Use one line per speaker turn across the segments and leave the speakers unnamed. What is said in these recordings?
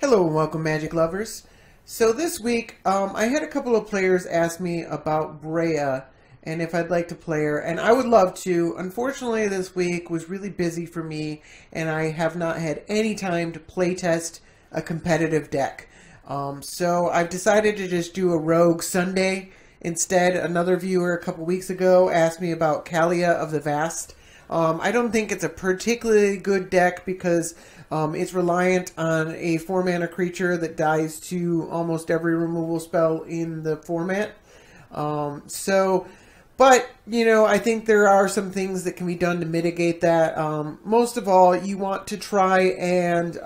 Hello and welcome, Magic lovers. So this week, I had a couple of players ask me about Brea and if I'd like to play her, and I would love to. Unfortunately, this week was really busy for me, and I have not had any time to playtest a competitive deck. So I've decided to just do a Rogue Sunday instead. Another viewer a couple weeks ago asked me about Kaalia of the Vast. I don't think it's a particularly good deck because it's reliant on a 4-mana creature that dies to almost every removal spell in the format. But, you know, I think there are some things that can be done to mitigate that. Most of all, you want to try and,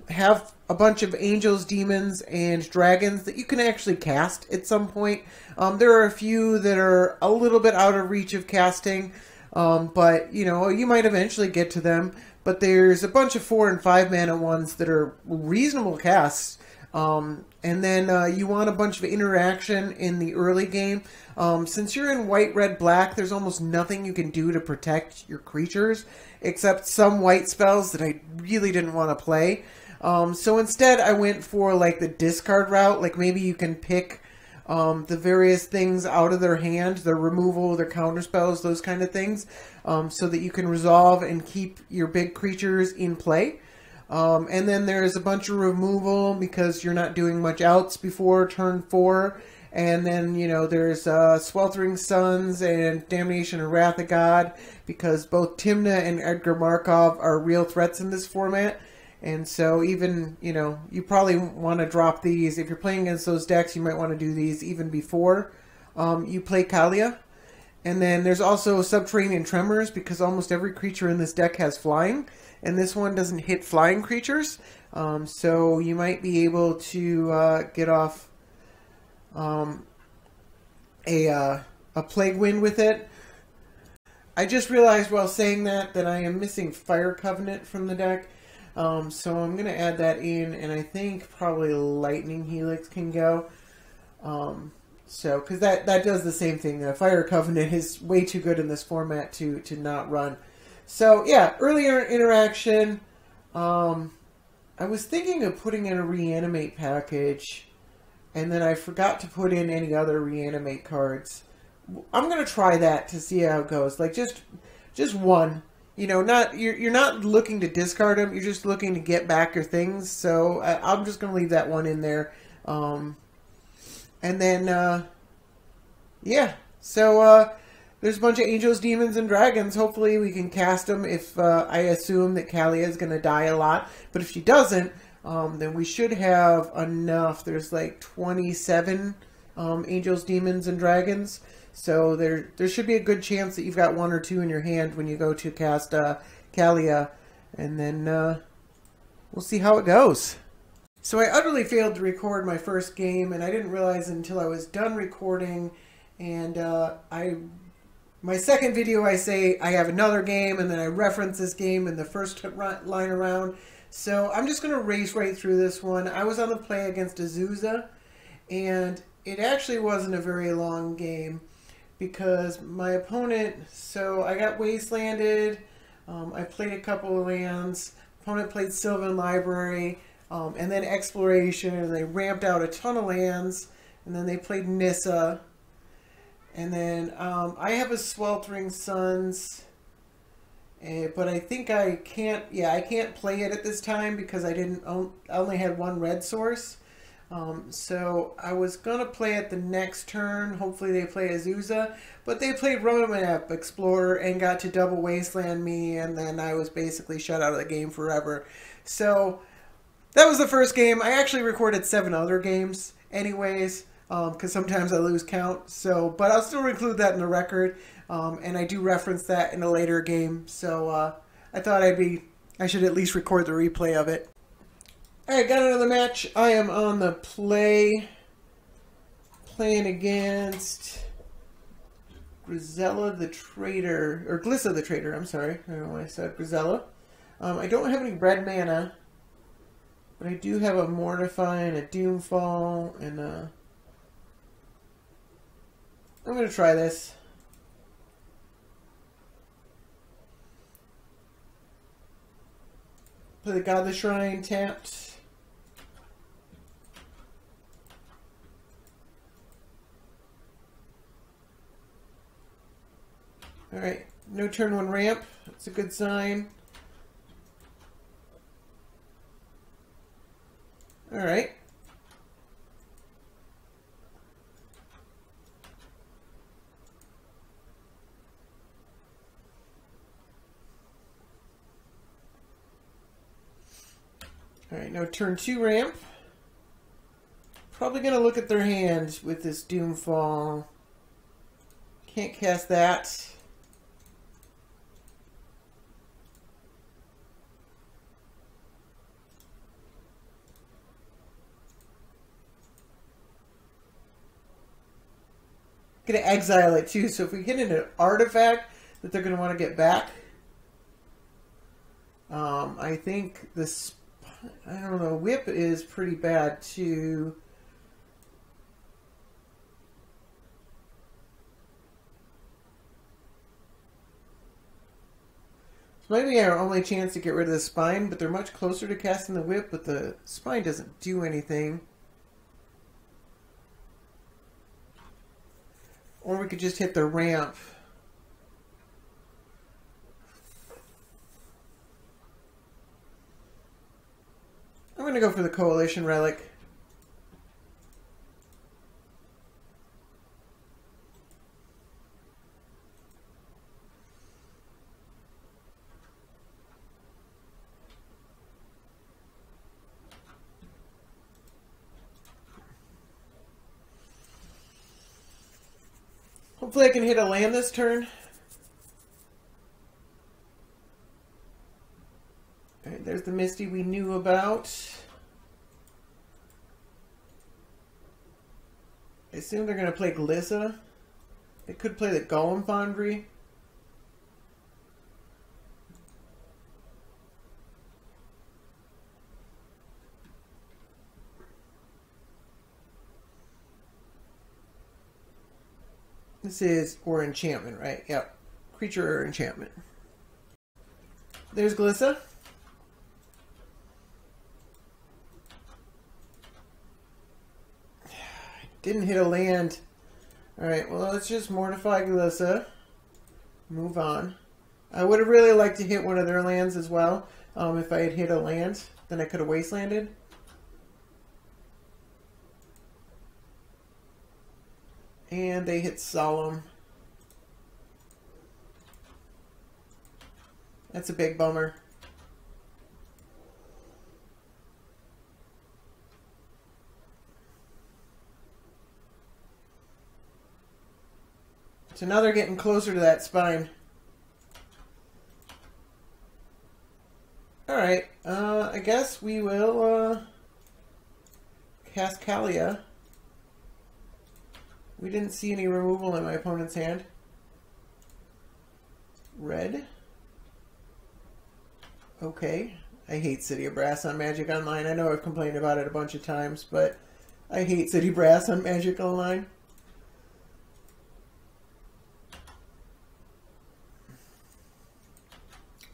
have a bunch of angels, demons, and dragons that you can actually cast at some point. There are a few that are a little bit out of reach of casting, but, you know, you might eventually get to them. But there's a bunch of 4 and 5 mana ones that are reasonable casts. And then you want a bunch of interaction in the early game. Since you're in white, red, black, there's almost nothing you can do to protect your creatures, except some white spells that I really didn't want to play. So instead I went for like the discard route. Like maybe you can pick the various things out of their hand, their removal, their counter spells, those kind of things, so that you can resolve and keep your big creatures in play. And then there's a bunch of removal because you're not doing much else before turn 4. And then, you know, there's Sweltering Suns and Damnation and Wrath of God because both Tymna and Edgar Markov are real threats in this format. And so even, you know, you probably want to drop these. If you're playing against those decks, you might want to do these even before you play Kaalia. And then there's also Subterranean Tremors because almost every creature in this deck has flying. And this one doesn't hit flying creatures. So you might be able to get off a Plague Wind with it. I just realized while saying that I am missing Fire Covenant from the deck. So I'm going to add that in, and I think probably Lightning Helix can go. Because that does the same thing. Fire Covenant is way too good in this format to not run. So yeah, earlier interaction. I was thinking of putting in a Reanimate package, and then I forgot to put in any other Reanimate cards. I'm going to try that to see how it goes. Like just one. You know, you're not looking to discard them. You're just looking to get back your things. So I'm just going to leave that one in there. And then, yeah. So there's a bunch of angels, demons, and dragons. Hopefully we can cast them if I assume that Kaalia is going to die a lot. But if she doesn't, then we should have enough. There's like 27 angels, demons, and dragons. So there should be a good chance that you've got 1 or 2 in your hand when you go to cast Kaalia. And then we'll see how it goes. So I utterly failed to record my first game, and I didn't realize until I was done recording. And my second video I say I have another game, and then I reference this game in the first line around. So I'm just going to race right through this one. I was on the play against Azusa, and it actually wasn't a very long game. Because my opponent, so I got Wastelanded, I played a couple of lands, opponent played Sylvan Library, and then Exploration, and they ramped out a ton of lands, and then they played Nissa, and then I have a Sweltering Suns, but I think I can't play it at this time because I only had 1 red source. So I was going to play it the next turn. Hopefully they play Azusa. But they played Roadmap Explorer and got to double Wasteland me. And then I was basically shut out of the game forever. So that was the first game. I actually recorded 7 other games anyways. Because sometimes I lose count. But I'll still include that in the record. And I do reference that in a later game. So I thought I should at least record the replay of it. Alright, got another match. I am on the playing against Glissa the Traitor, I'm sorry. I don't know why I said Glissa. I don't have any red mana, but I do have a Mortify and a Doomfall, and I'm going to try this. Play the Godless Shrine tapped. Alright, no turn 1 ramp. That's a good sign. Alright. Alright, now turn 2 ramp. Probably going to look at their hand with this Doomfall. Can't cast that. Going to exile it too, so if we get an artifact that they're going to want to get back, I think this, I don't know, whip is pretty bad too. So maybe our only chance to get rid of the spine, but they're much closer to casting the whip, but the spine doesn't do anything. Or we could just hit the ramp. I'm going to go for the Coalition Relic. Hopefully I can hit a land this turn. Alright, there's the Misty we knew about. I assume they're going to play Glissa. They could play the Golem Foundry. This is or enchantment, right? Yep. Creature or enchantment. There's Glissa. Didn't hit a land. Alright, well, let's just mortify Glissa. Move on. I would have really liked to hit one of their lands as well. If I had hit a land, then I could have wastelanded. And they hit Solemn. That's a big bummer. So now they're getting closer to that spine. Alright, I guess we will cast Kaalia. We didn't see any removal in my opponent's hand. Red. Okay. I hate City of Brass on Magic Online. I know I've complained about it a bunch of times, but I hate City Brass on Magic Online.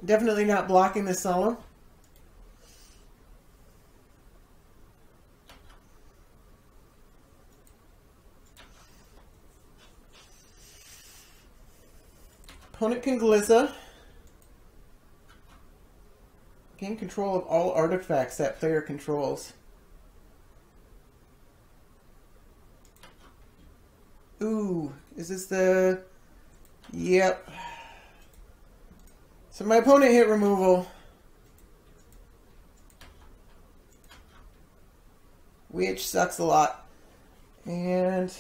Definitely not blocking the Solemn. Opponent can Glissa. Gain control of all artifacts that player controls. Ooh, is this the... Yep. So my opponent hit removal. Which sucks a lot. And...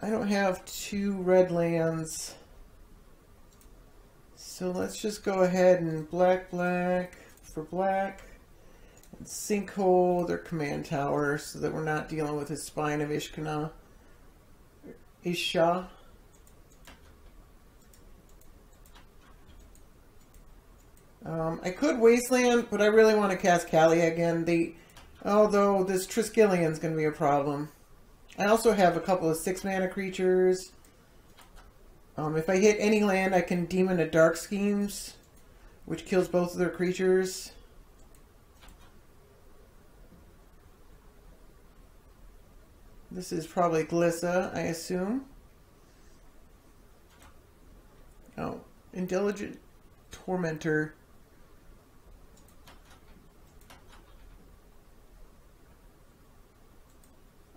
I don't have 2 red lands. So let's just go ahead and black for black. And sinkhole their command tower so that we're not dealing with the spine of Ishkana. Isha. I could wasteland, but I really want to cast Kaalia again. Although this Triskelion is going to be a problem. I also have a couple of 6-mana creatures. If I hit any land, I can Demon of Dark Schemes, which kills both of their creatures. This is probably Glissa, I assume. Oh, Intelligent Tormentor.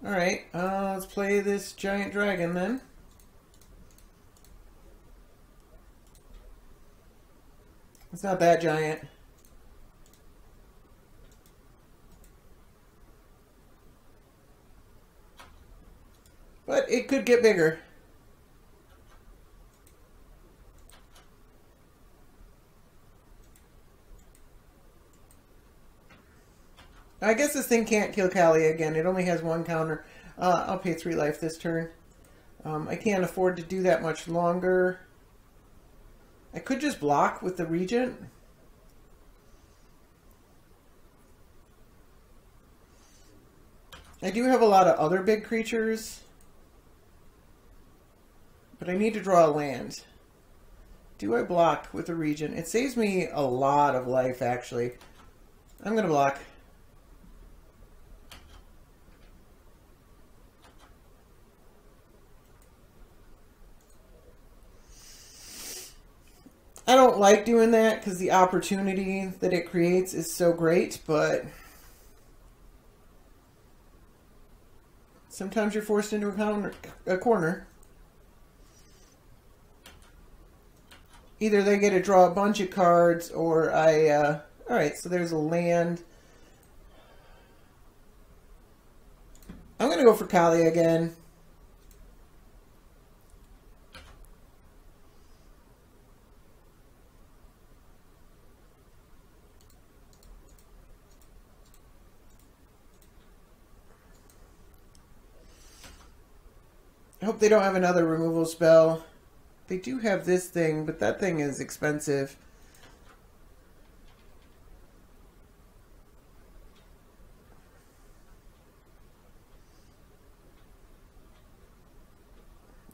Alright, let's play this giant dragon then. It's not that giant. But it could get bigger. I guess this thing can't kill Kaalia again. It only has one counter. I'll pay 3 life this turn. I can't afford to do that much longer. I could just block with the Regent. I do have a lot of other big creatures. But I need to draw a land. Do I block with the Regent? It saves me a lot of life, actually. I'm going to block. I don't like doing that because the opportunity that it creates is so great, but sometimes you're forced into a corner. Either they get to draw a bunch of cards, or alright, so there's a land. I'm going to go for Kaalia again. I hope they don't have another removal spell. They do have this thing, but that thing is expensive.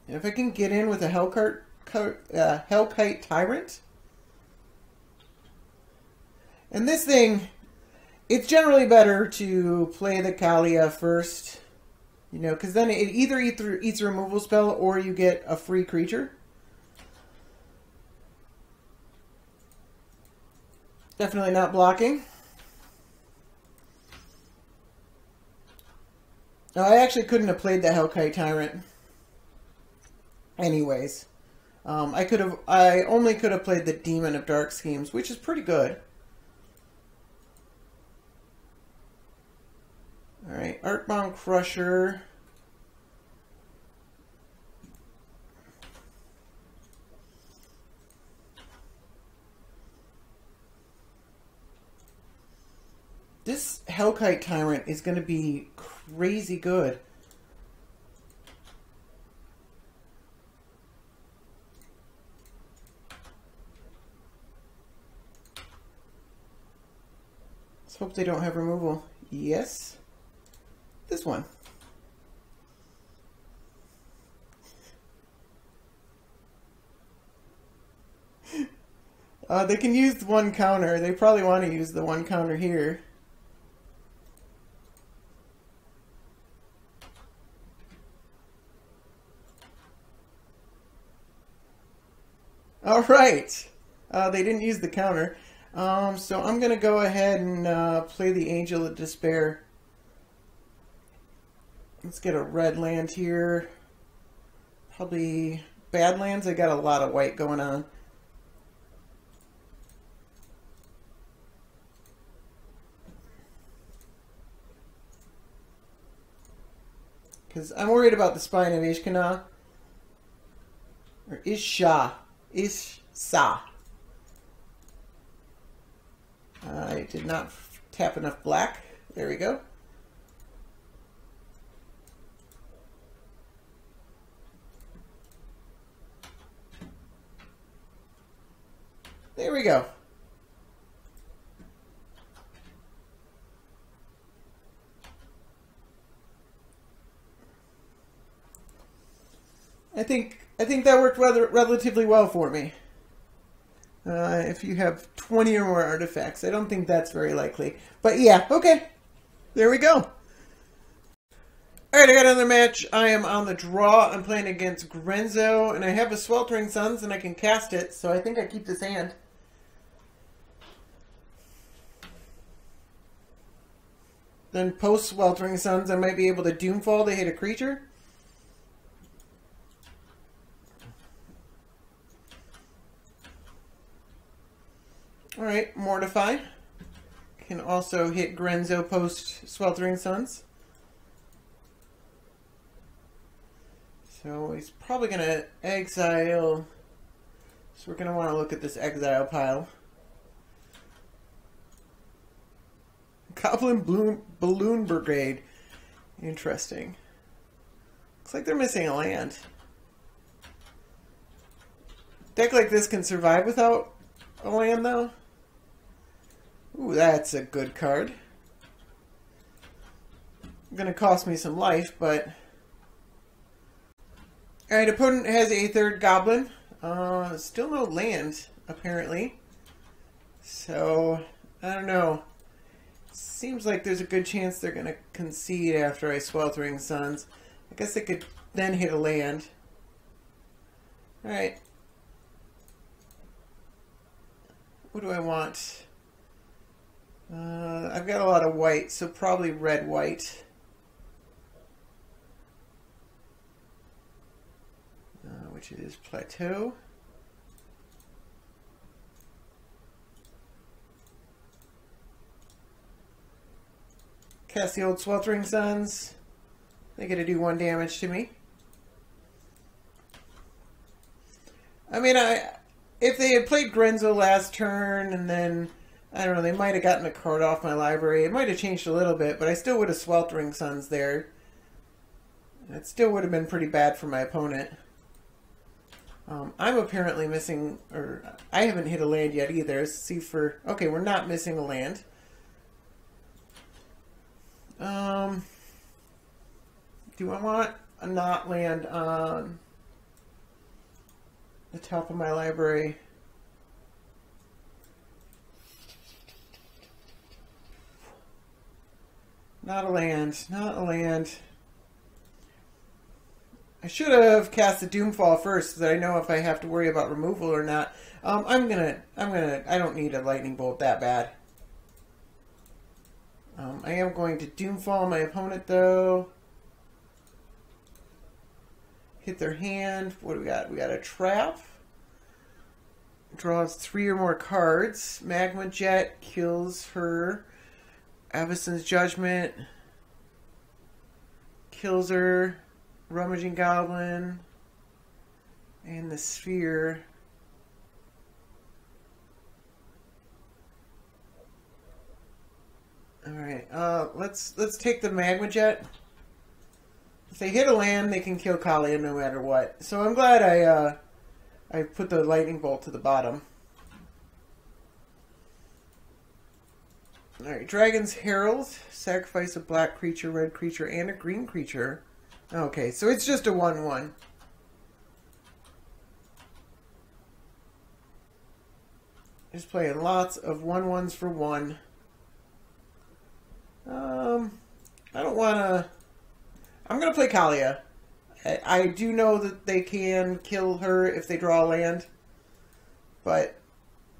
And if I can get in with a Hellkite Tyrant. And this thing, it's generally better to play the Kaalia first. You know, because then it either eats a removal spell or you get a free creature. Definitely not blocking. No, I actually couldn't have played the Hellkite Tyrant. Anyways. I only could have played the Demon of Dark Schemes, which is pretty good. Alright, Arcbound Crusher. This Hellkite Tyrant is going to be crazy good. Let's hope they don't have removal. Yes. This one. They can use the one counter. They probably want to use the one counter here. All right. They didn't use the counter. So I'm going to go ahead and play the Angel of Despair. Let's get a red land here. Probably Badlands. I got a lot of white going on. Because I'm worried about the Spine of Ishkana. Or Isha. Ishsa. I did not tap enough black. There we go. There we go. I think that worked relatively well for me. if you have 20 or more artifacts. I don't think that's very likely. But yeah, okay. There we go. Alright, I got another match. I am on the draw. I'm playing against Granzo, and I have a Sweltering Suns, and I can cast it, so I think I keep this hand. Then post Sweltering Suns, I might be able to Doomfall to hit a creature. Alright, Mortify. Can also hit Granzo post Sweltering Suns. So he's probably going to exile. So we're going to want to look at this exile pile. Goblin Balloon Brigade. Interesting. Looks like they're missing a land. A deck like this can survive without a land, though. Ooh, that's a good card. Going to cost me some life, but... Alright, opponent has a third goblin. Still no land, apparently. So, I don't know. Seems like there's a good chance they're going to concede after I Sweltering Suns. I guess they could then hit a land. Alright. What do I want? I've got a lot of white, so probably red-white. Which is Plateau. Cast the old Sweltering Suns. They get to do 1 damage to me. I mean, if they had played Granzo last turn and then, I don't know, they might have gotten a card off my library. It might have changed a little bit, but I still would have Sweltering Suns there. And it still would have been pretty bad for my opponent. I'm apparently missing, or I haven't hit a land yet either. Let's see for, okay, we're not missing a land. Do I want a not land on the top of my library? Not a land, not a land. I should have cast the Doomfall first, so that I know if I have to worry about removal or not. I don't need a lightning bolt that bad. I am going to Doomfall my opponent, though. Hit their hand. What do we got? We got a trap. Draws 3 or more cards. Magma Jet kills her. Avacyn's Judgment kills her. Rummaging Goblin, and the Sphere. Alright, let's take the Magma Jet. If they hit a land, they can kill Kaalia no matter what. So I'm glad I put the Lightning Bolt to the bottom. Alright, Dragon's Herald. Sacrifice a black creature, red creature, and a green creature. Okay, so it's just a 1/1. Just playing lots of 1/1s for 1. I don't want to... I'm going to play Kaalia. I do know that they can kill her if they draw a land. But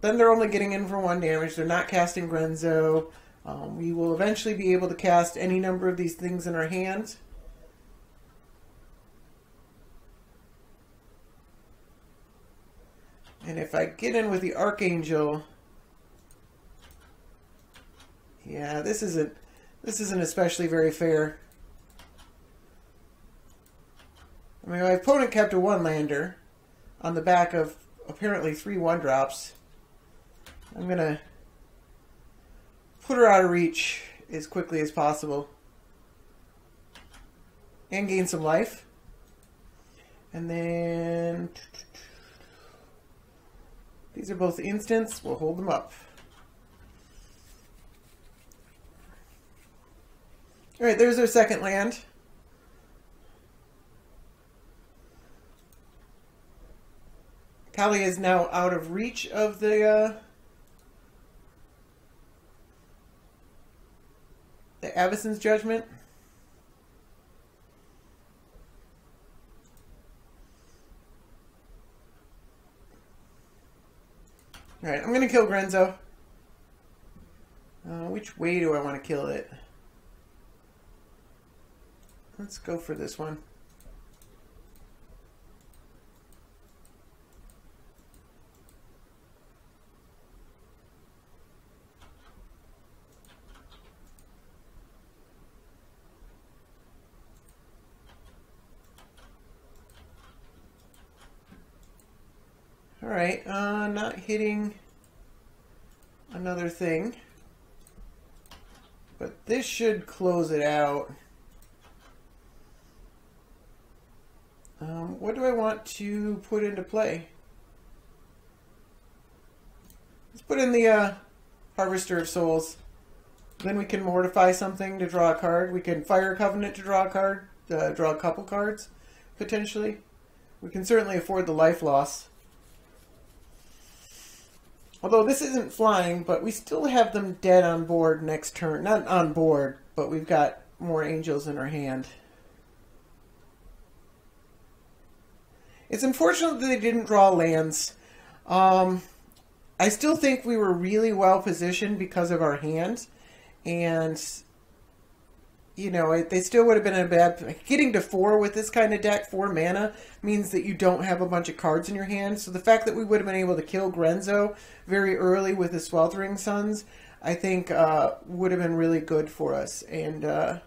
then they're only getting in for 1 damage. They're not casting Granzo. We will eventually be able to cast any number of these things in our hand. And if I get in with the Archangel, yeah, this isn't especially very fair. I mean, my opponent kept a 1-lander on the back of apparently 3 1-drops. I'm gonna put her out of reach as quickly as possible and gain some life. And then these are both instants. We'll hold them up. Alright, there's our second land. Kaalia is now out of reach of the Avacyn's judgment. Alright, I'm going to kill Granzo. Which way do I want to kill it? Let's go for this one. Alright, not hitting another thing. But this should close it out. What do I want to put into play? Let's put in the Harvester of Souls. Then we can mortify something to draw a card. We can Fire Covenant to draw a card, draw a couple cards, potentially. We can certainly afford the life loss. Although this isn't flying, but we still have them dead on board next turn. Not on board, but we've got more angels in our hand. It's unfortunate that they didn't draw lands. I still think we were really well positioned because of our hand. And, you know, they still would have been in a bad... Getting to 4 with this kind of deck, 4 mana, means that you don't have a bunch of cards in your hand. So the fact that we would have been able to kill Granzo very early with the Sweltering Suns, I think would have been really good for us. And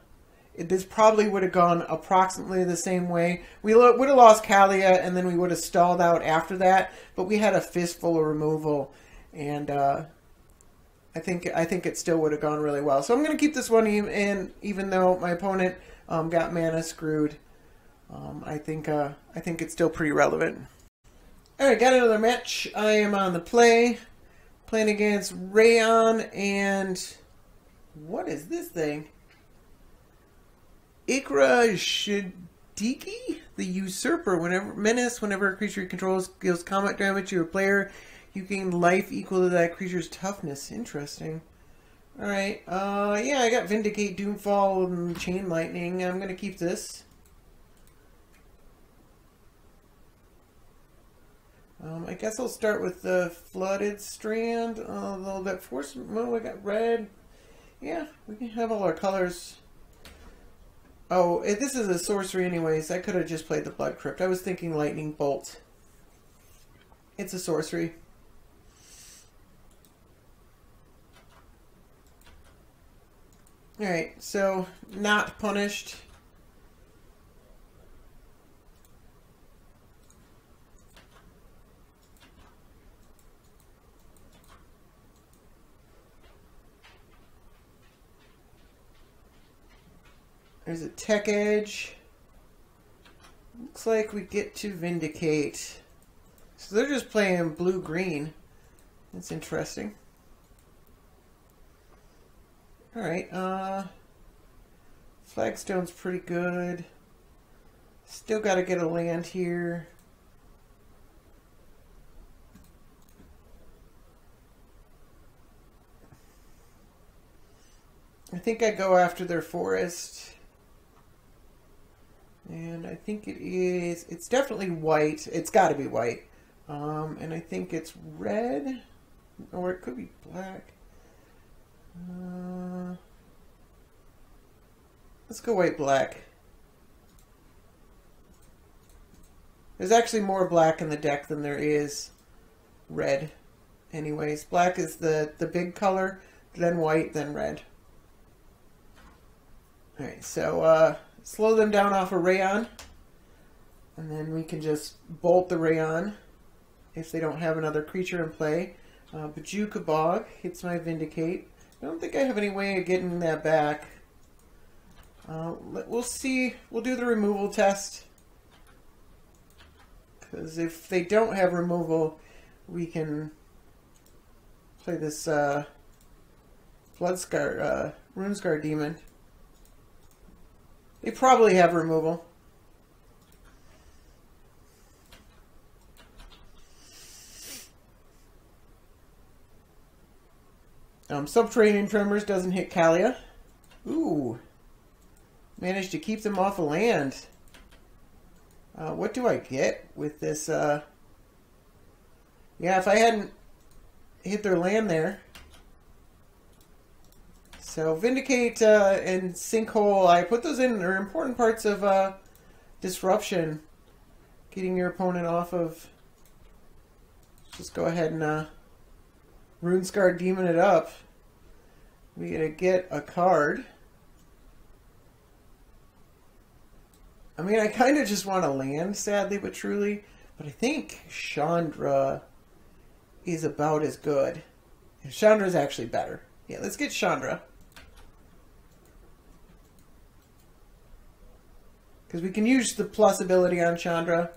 this probably would have gone approximately the same way. We would have lost Kaalia, and then we would have stalled out after that. But we had a fistful of removal, and I think it still would have gone really well. So I'm going to keep this one in, even though my opponent got mana screwed. I think it's still pretty relevant. All right, got another match. I am on the play, playing against Reyhan and what is this thing? Ikra Shidiqi, the Usurper. Whenever a creature you control deals combat damage to your player, you gain life equal to that creature's toughness. Interesting. Alright, yeah, I got Vindicate, Doomfall, and Chain Lightning. I'm going to keep this. I guess I'll start with the Flooded Strand. Although that Force... Oh, I got red. Yeah, we can have all our colors. Oh, this is a sorcery anyways. I could have just played the Blood Crypt. I was thinking Lightning Bolt. It's a sorcery. Alright, so not punished. There's a Tech Edge. Looks like we get to Vindicate. So they're just playing blue-green. That's interesting. Alright, Flagstone's pretty good. Still got to get a land here. I think I go after their forest. And I think it's definitely white. It's got to be white. And I think it's red, or it could be black. Let's go white-black. There's actually more black in the deck than there is red. Anyways, black is the big color, then white, then red. Alright, so slow them down off of Reyhan. And then we can just bolt the Reyhan if they don't have another creature in play. Bajuka Bog hits my Vindicate. I don't think I have any way of getting that back. We'll see. We'll do the removal test. Because if they don't have removal, we can play this Bloodscar, Runescar Demon. They probably have removal. Subterranean Tremors doesn't hit Kaalia. Ooh. Managed to keep them off the land. What do I get with this? Yeah, if I hadn't hit their land there. So Vindicate and Sinkhole, I put those in. They're important parts of Disruption. Getting your opponent off of... Just go ahead and Runescar Demon it up. We gotta get a card. I mean, I kind of just want to land, sadly but truly. But I think Chandra is about as good. Chandra is actually better. Yeah, let's get Chandra. Because we can use the plus ability on Chandra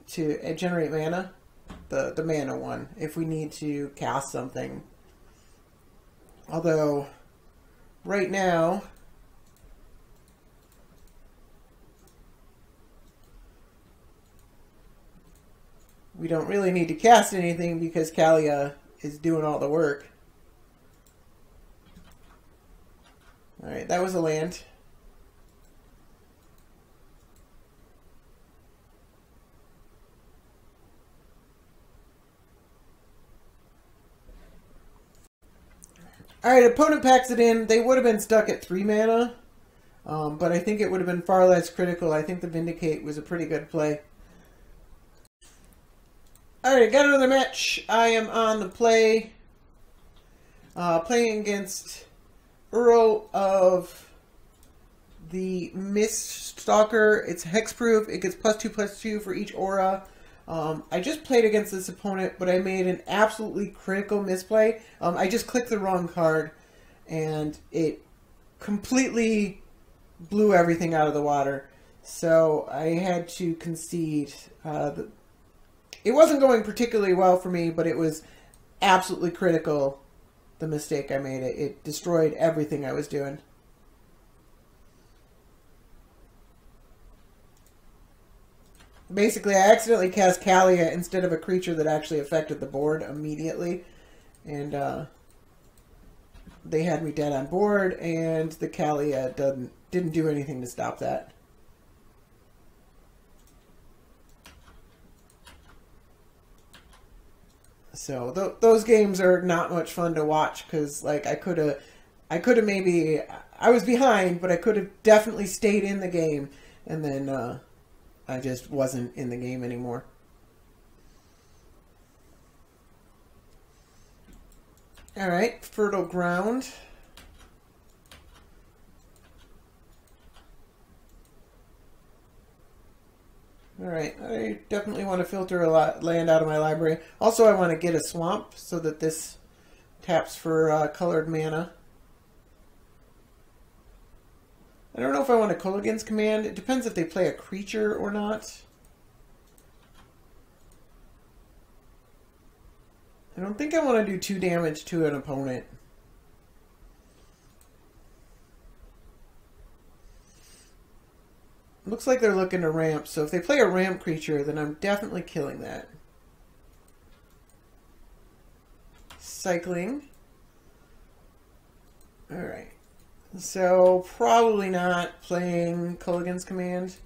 to generate mana. The mana one, if we need to cast something. Although, right now... we don't really need to cast anything because Kaalia is doing all the work. Alright, that was a land. Alright, opponent packs it in. They would have been stuck at 3 mana. But I think it would have been far less critical. I think the Vindicate was a pretty good play. Alright, got another match. I am on the play. Playing against Uril of the Miststalker. It's hexproof. It gets +2/+2 for each aura. I just played against this opponent, but I made an absolutely critical misplay. I just clicked the wrong card, and it completely blew everything out of the water. So I had to concede. It wasn't going particularly well for me, but it was absolutely critical, the mistake I made. It destroyed everything I was doing. Basically, I accidentally cast Kaalia instead of a creature that actually affected the board immediately. And they had me dead on board, and the Kaalia didn't do anything to stop that. So those games are not much fun to watch because, like, I could have maybe, I was behind, but I could have definitely stayed in the game, and then I just wasn't in the game anymore. All right, Fertile Ground. Alright, I definitely want to filter a lot land out of my library. Also, I want to get a swamp so that this taps for colored mana. I don't know if I want a Kolaghan's Command. It depends if they play a creature or not. I don't think I want to do 2 damage to an opponent. Looks like they're looking to ramp, so if they play a ramp creature, then I'm definitely killing that. Cycling. Alright. So, probably not playing Kolaghan's Command.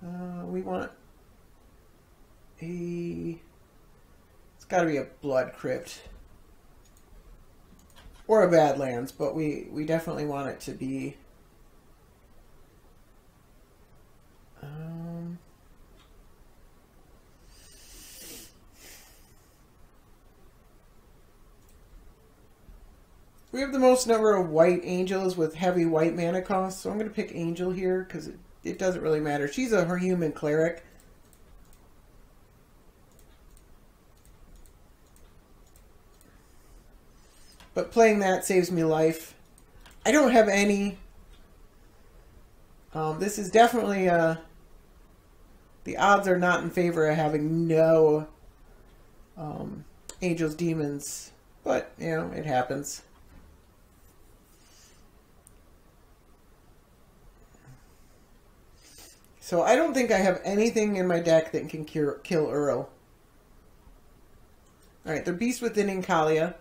We want a... It's got to be a Blood Crypt. Or a Badlands, but we definitely want it to be... We have the most number of white angels with heavy white mana costs, so I'm going to pick Angel here because it doesn't really matter. She's her human cleric. But playing that saves me life. I don't have any. This is definitely... the odds are not in favor of having no Angels, Demons. But, you know, it happens. So I don't think I have anything in my deck that can kill Uril. Alright, they're Beast Within Kaalia.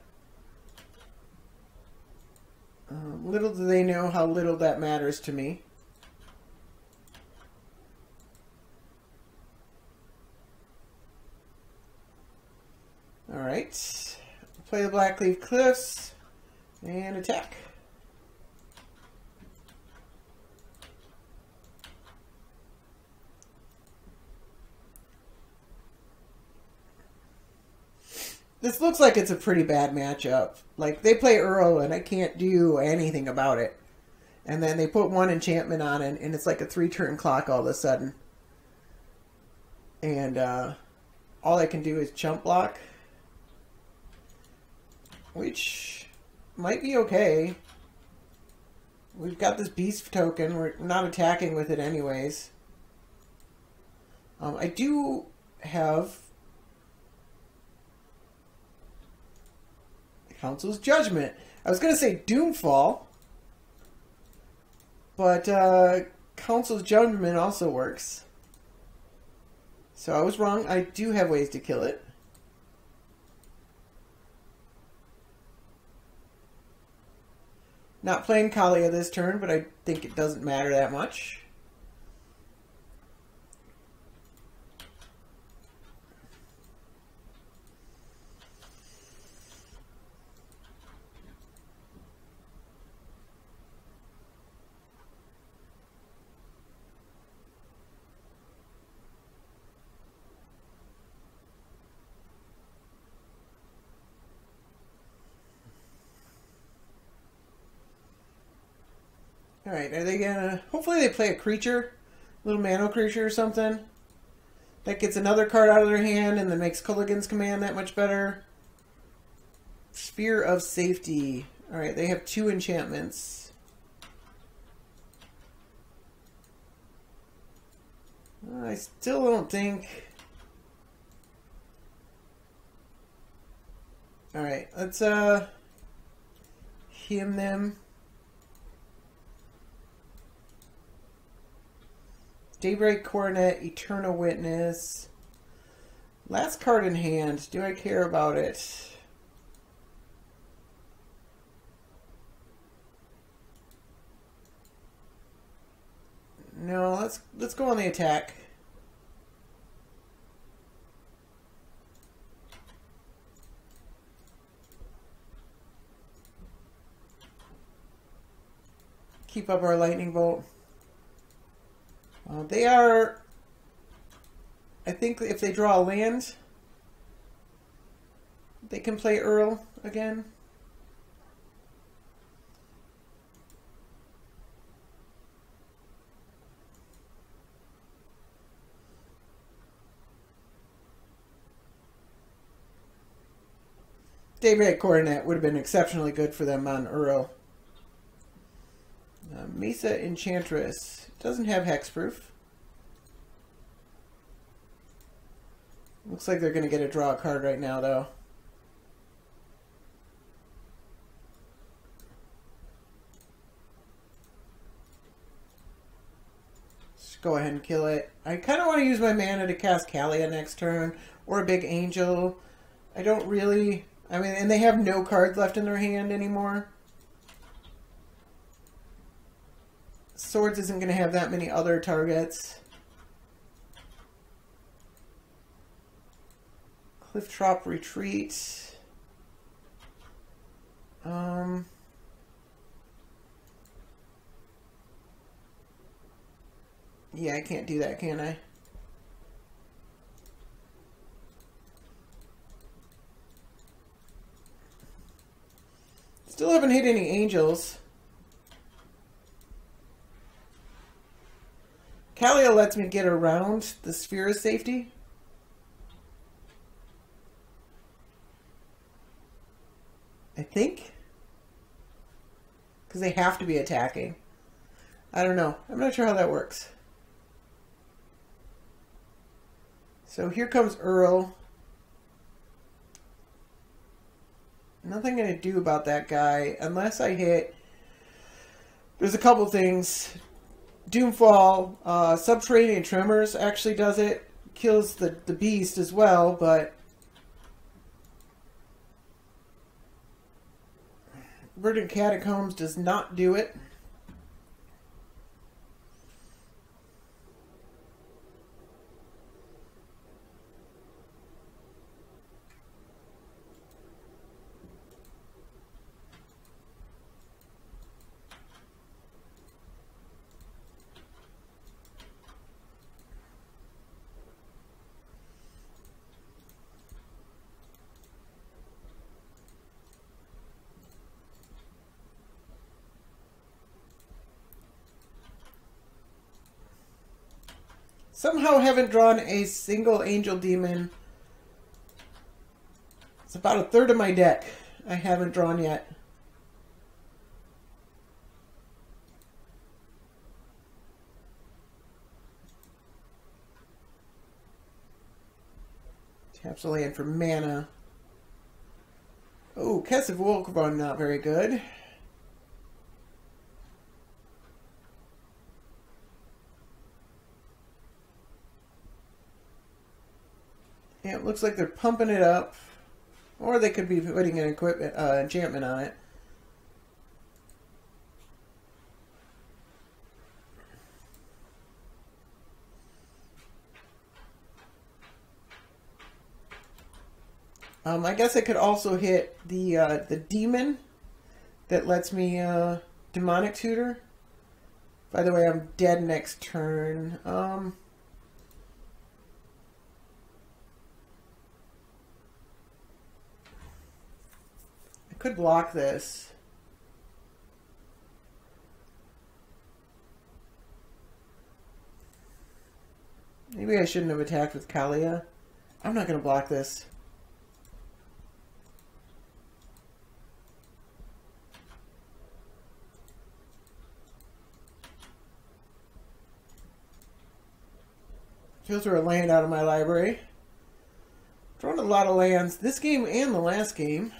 Little do they know how little that matters to me. Alright. Play the Blackleaf Cliffs and attack. This looks like it's a pretty bad matchup. Like, they play Uril and I can't do anything about it. And then they put one enchantment on it and it's like a 3-turn clock all of a sudden. And all I can do is chump block. Which might be okay. We've got this beast token. We're not attacking with it anyways. I do have Council's Judgment. I was going to say Doomfall, but Council's Judgment also works. So I was wrong. I do have ways to kill it. Not playing Kaalia this turn, but I think it doesn't matter that much. Alright, are they gonna... Hopefully they play a creature. A little Mano creature or something. That gets another card out of their hand and then makes Culligan's Command that much better. Sphere of Safety. Alright, they have 2 enchantments. I still don't think... Alright, let's him them. Daybreak Coronet, Eternal Witness. Last card in hand. Do I care about it? No, let's go on the attack. Keep up our Lightning Bolt. They are, I think if they draw a land, they can play Uril again. Daybreak Coronet would have been exceptionally good for them on Uril. Mesa Enchantress. Doesn't have hexproof. Looks like they're going to get a draw card right now, though. Just go ahead and kill it. I kind of want to use my mana to cast Kaalia next turn, or a big angel. I don't really... I mean, and they have no cards left in their hand anymore. Swords isn't going to have that many other targets. Cliff Trop Retreat. Yeah, I can't do that, can I? Still haven't hit any angels. Kaalia lets me get around the Sphere of Safety. I think. Because they have to be attacking. I don't know. I'm not sure how that works. So here comes Uril. Nothing going to do about that guy unless I hit... There's a couple things. Doomfall, Subterranean Tremors actually does it. Kills the beast as well, but Verdant Catacombs does not do it. Somehow haven't drawn a single Angel Demon. It's about a third of my deck I haven't drawn yet. Taps a land for mana. Oh, Kesef Wolfrun, not very good. Yeah, it looks like they're pumping it up. Or they could be putting an enchantment on it. I guess I could also hit the demon that lets me demonic tutor. By the way, I'm dead next turn. Could block this. Maybe I shouldn't have attacked with Kaalia. I'm not going to block this. Filter a land out of my library. Drawn a lot of lands this game and the last game.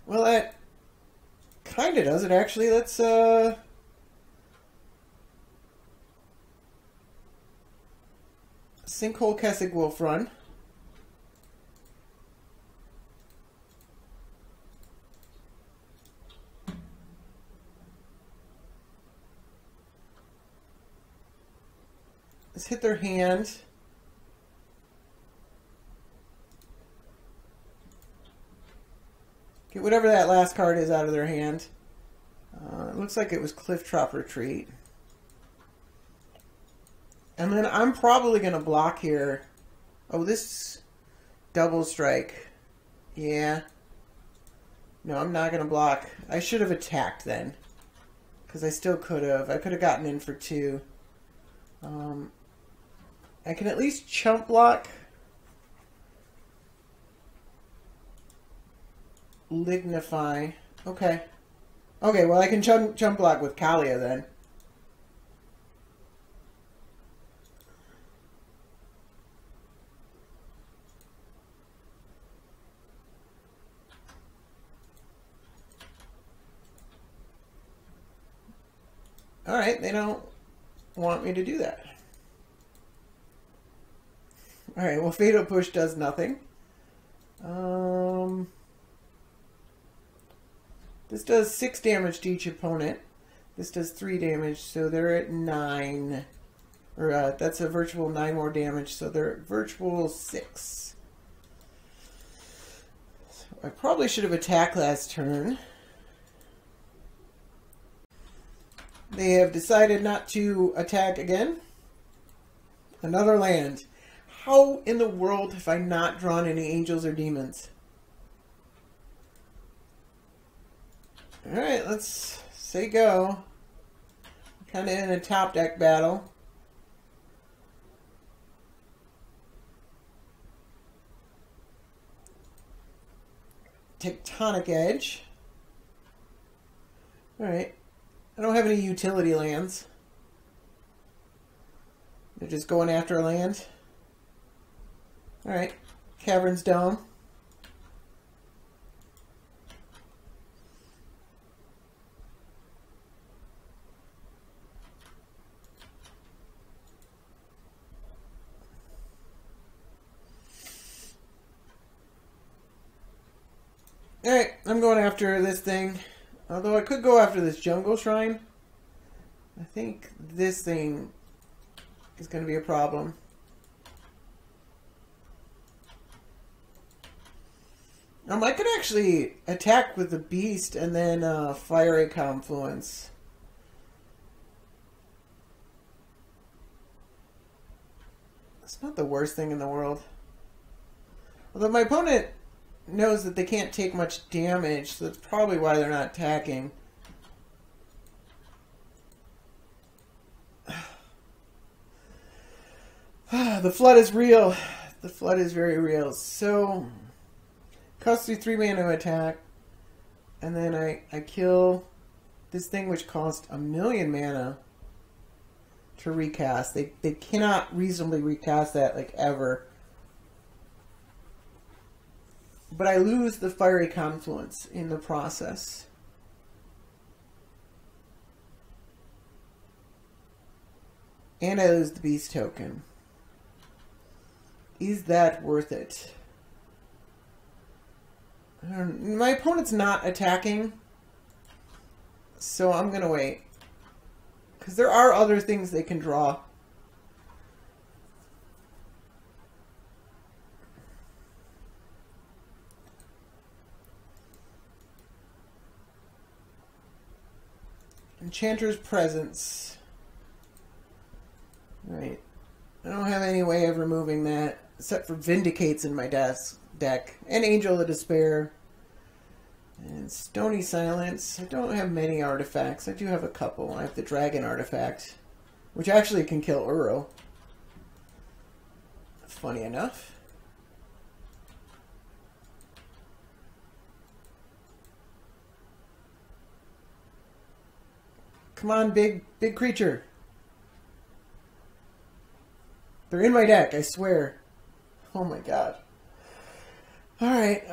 Well, that kind of does it, actually. Let's, Sinkhole Kesef Wolfrun. Let's hit their hand. Get whatever that last card is out of their hand. It looks like it was Clifftop Retreat. And then I'm probably going to block here. Oh, this double strike. Yeah. No, I'm not going to block. I should have attacked then. Because I still could have. I could have gotten in for 2. I can at least chump block. Lignify. Okay. Okay, well I can jump block with Kaalia then. Alright, they don't want me to do that. Alright, well Fatal Push does nothing. This does 6 damage to each opponent. This does 3 damage, so they're at 9. Or that's a virtual 9 more damage, so they're at virtual 6. So I probably should have attacked last turn. They have decided not to attack again. Another land. How in the world have I not drawn any angels or demons? Alright, let's say go. Kind of in a top deck battle. Tectonic Edge. Alright. I don't have any utility lands. They're just going after a land. Alright. Cavern's Dome. Alright, I'm going after this thing. Although I could go after this jungle shrine. I think this thing is going to be a problem. I could actually attack with the beast and then fire a confluence. It's not the worst thing in the world. Although my opponent knows that they can't take much damage, so that's probably why they're not attacking. The flood is real. The flood is very real. So, costs you 3 mana to attack, and then I kill this thing which cost 1,000,000 mana to recast. They cannot reasonably recast that, like, ever. But I lose the Fiery Confluence in the process. And I lose the Beast token. Is that worth it? My opponent's not attacking, so I'm going to wait. Because there are other things they can draw. Enchanter's Presence. Right. I don't have any way of removing that, except for Vindicates in my deck. And Angel of Despair. And Stony Silence. I don't have many artifacts. I do have a couple. I have the Dragon artifact, which actually can kill Uril. Funny enough. Come on, big creature. They're in my deck, I swear. Oh my god. Alright,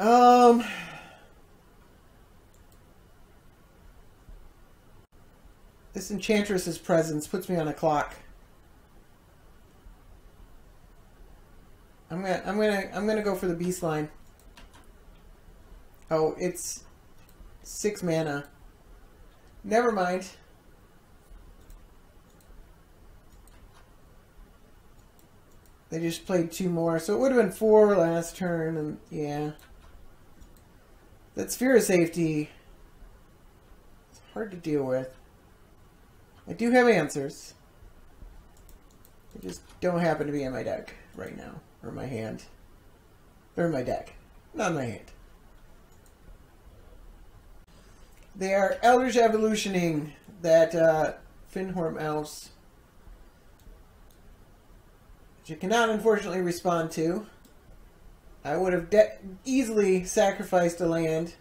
this Enchantress's Presence puts me on a clock. I'm gonna go for the Beast line. Oh, it's 6 mana. Never mind. They just played 2 more, so it would have been 4 last turn, and yeah. That Sphere of Safety, it's hard to deal with. I do have answers. They just don't happen to be in my deck right now, or my hand. They're in my deck, not in my hand. They are Eldritch Evolutioning that Finhorn Elves. You cannot, unfortunately, respond to. I would have easily sacrificed a land.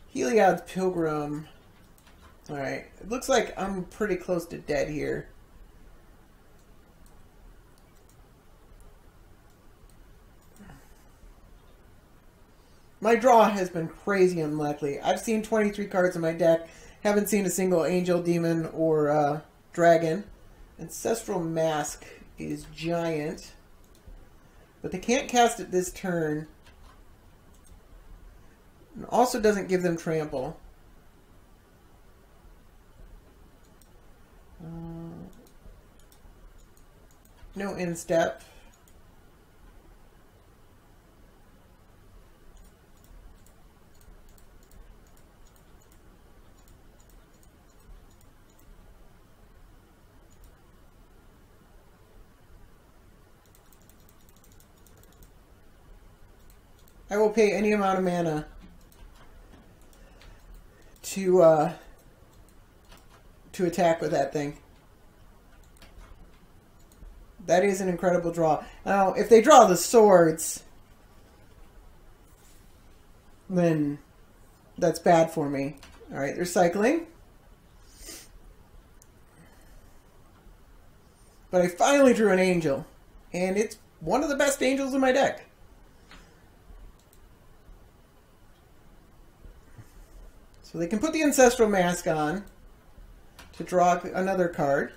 Heliod's Pilgrim. Alright, it looks like I'm pretty close to dead here. My draw has been crazy unlucky. I've seen 23 cards in my deck. Haven't seen a single Angel, Demon, or Dragon. Ancestral Mask is giant, but they can't cast it this turn. And also doesn't give them trample. No instep. I will pay any amount of mana to attack with that thing. That is an incredible draw. Now, if they draw the swords, then that's bad for me. Alright, they're cycling. But I finally drew an angel. And it's one of the best angels in my deck. So they can put the Ancestral Mask on to draw another card.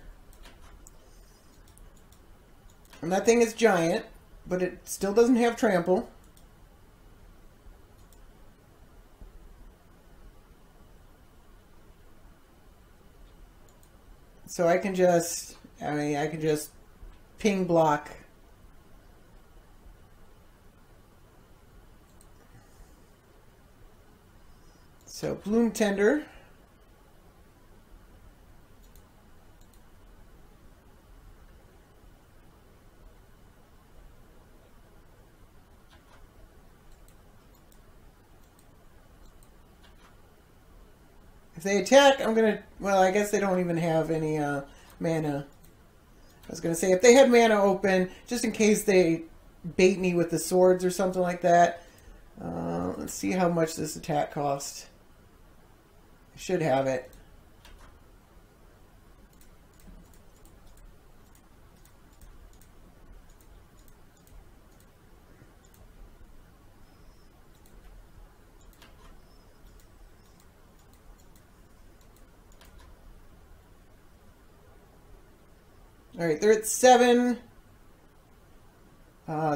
And that thing is giant, but it still doesn't have trample. So I can just, I can just ping block. So Bloom Tender. If they attack, I'm going to... Well, I guess they don't even have any mana. I was going to say, if they had mana open, just in case they bait me with the swords or something like that. Let's see how much this attack costs. I should have it. Alright, they're at 7.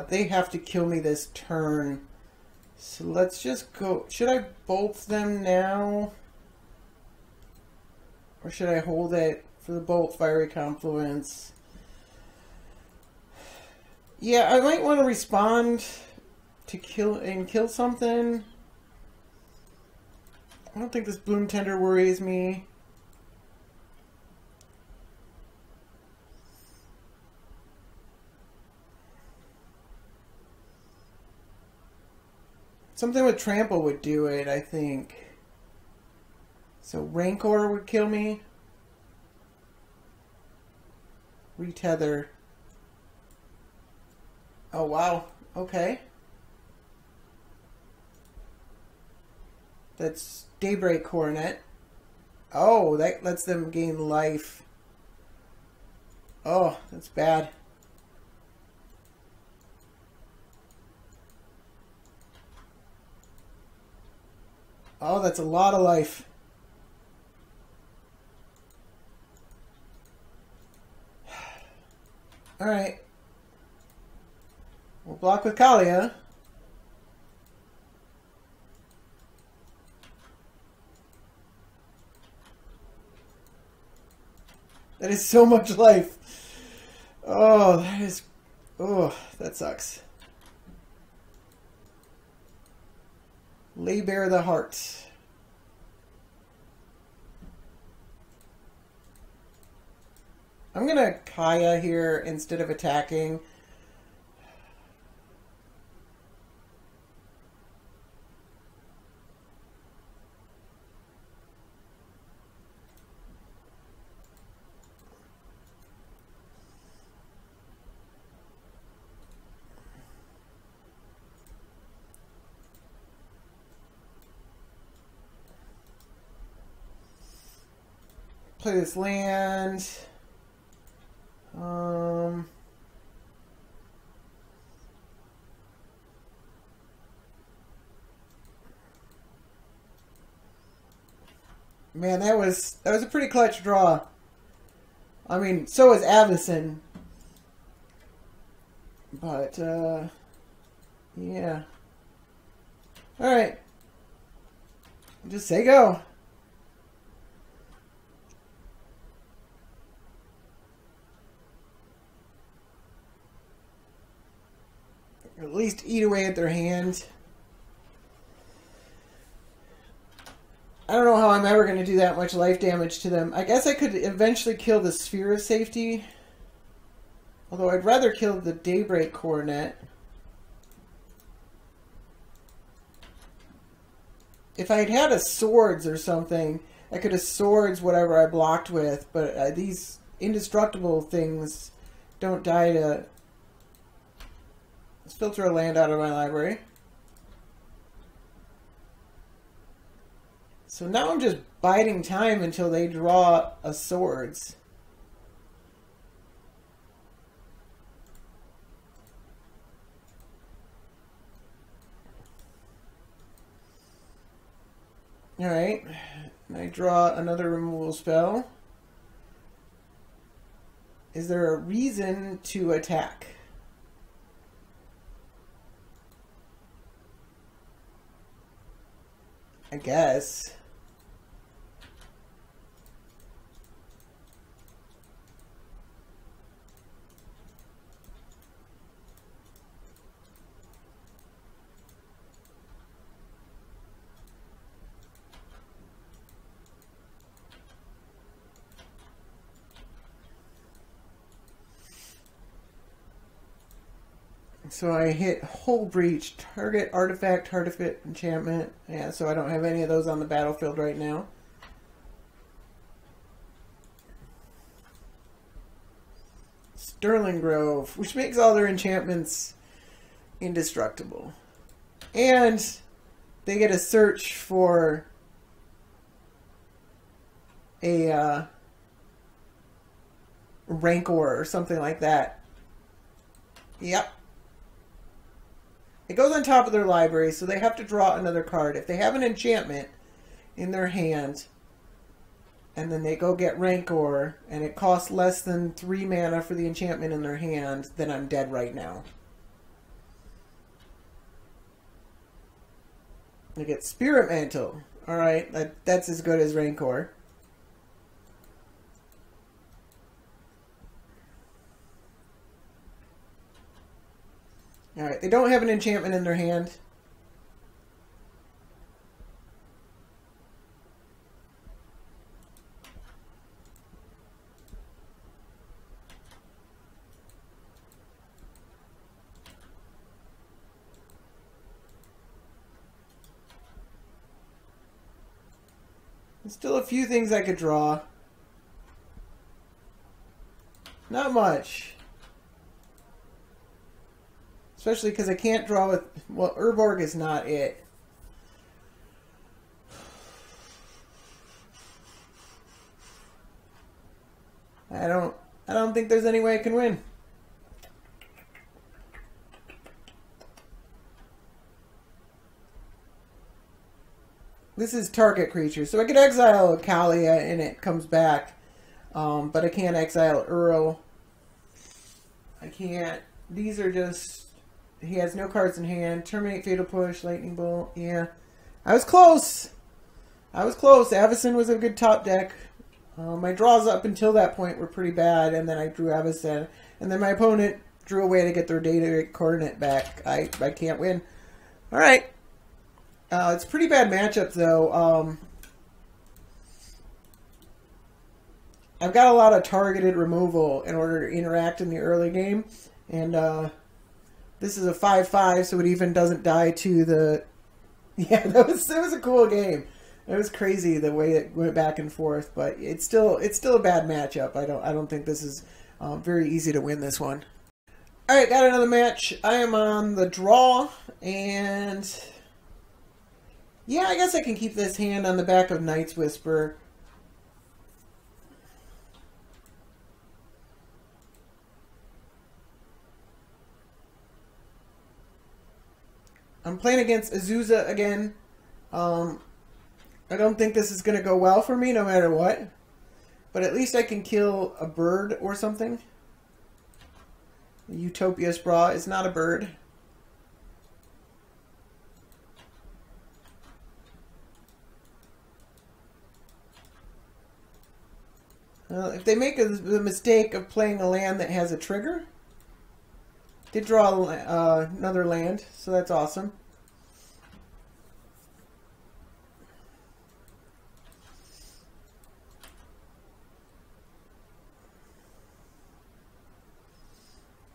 They have to kill me this turn. So let's just go... Should I bolt them now? Or should I hold it for the bolt Fiery Confluence? Yeah, I might want to respond to kill something. I don't think this Bloom Tender worries me. Something with Trample would do it, I think. So Rancor would kill me. Retether. Oh, wow. Okay. That's Daybreak Coronet. Oh, that lets them gain life. Oh, that's bad. Oh, that's a lot of life. Alright. We'll block with Kaalia. That is so much life. Oh, that is... Oh, that sucks. Lay bare the heart. I'm going to Kaya here instead of attacking. Play this land. Man, that was a pretty clutch draw. I mean, so is Avison. But yeah. Alright. Just say go. At least eat away at their hand. I don't know how I'm ever going to do that much life damage to them. I guess I could eventually kill the Sphere of Safety. Although I'd rather kill the Daybreak Coronet. If I had had a Swords or something, I could have Swords whatever I blocked with. But these indestructible things don't die to... Let's filter a land out of my library. So now I'm just biding time until they draw a Swords. Alright. I draw another removal spell. Is there a reason to attack? I guess. So I hit Hull Breach, target artifact, enchantment. Yeah, so I don't have any of those on the battlefield right now. Sterling Grove, which makes all their enchantments indestructible. And they get a search for a Rancor or something like that. Yep. It goes on top of their library, so they have to draw another card. If they have an enchantment in their hand, and then they go get Rancor, and it costs less than 3 mana for the enchantment in their hand, then I'm dead right now. They get Spirit Mantle. Alright, that's as good as Rancor. Alright, they don't have an enchantment in their hand. There's still a few things I could draw. Not much. Especially because I can't draw with... Well, Urborg is not it. I don't think there's any way I can win. This is target creature. So I could exile Kaalia and it comes back. But I can't exile Uril. I can't... These are just... He has no cards in hand. Terminate, Fatal Push, Lightning Bolt. Yeah. I was close. I was close. Avacyn was a good top deck. My draws up until that point were pretty bad. And then I drew Avacyn. And then my opponent drew a way to get their data coordinate back. I can't win. Alright. It's a pretty bad matchup, though. I've got a lot of targeted removal in order to interact in the early game. And, this is a 5/5, so it even doesn't die to the... Yeah, that was a cool game. It was crazy the way it went back and forth, but it's still a bad matchup. I don't think this is very easy to win this one. All right, got another match. I am on the draw, and yeah, I guess I can keep this hand on the back of Night's Whisper. I'm playing against Azusa again. I don't think this is going to go well for me no matter what. But at least I can kill a bird or something. Utopia Spraw is not a bird. If they make the mistake of playing a land that has a trigger... Did draw another land, so that's awesome.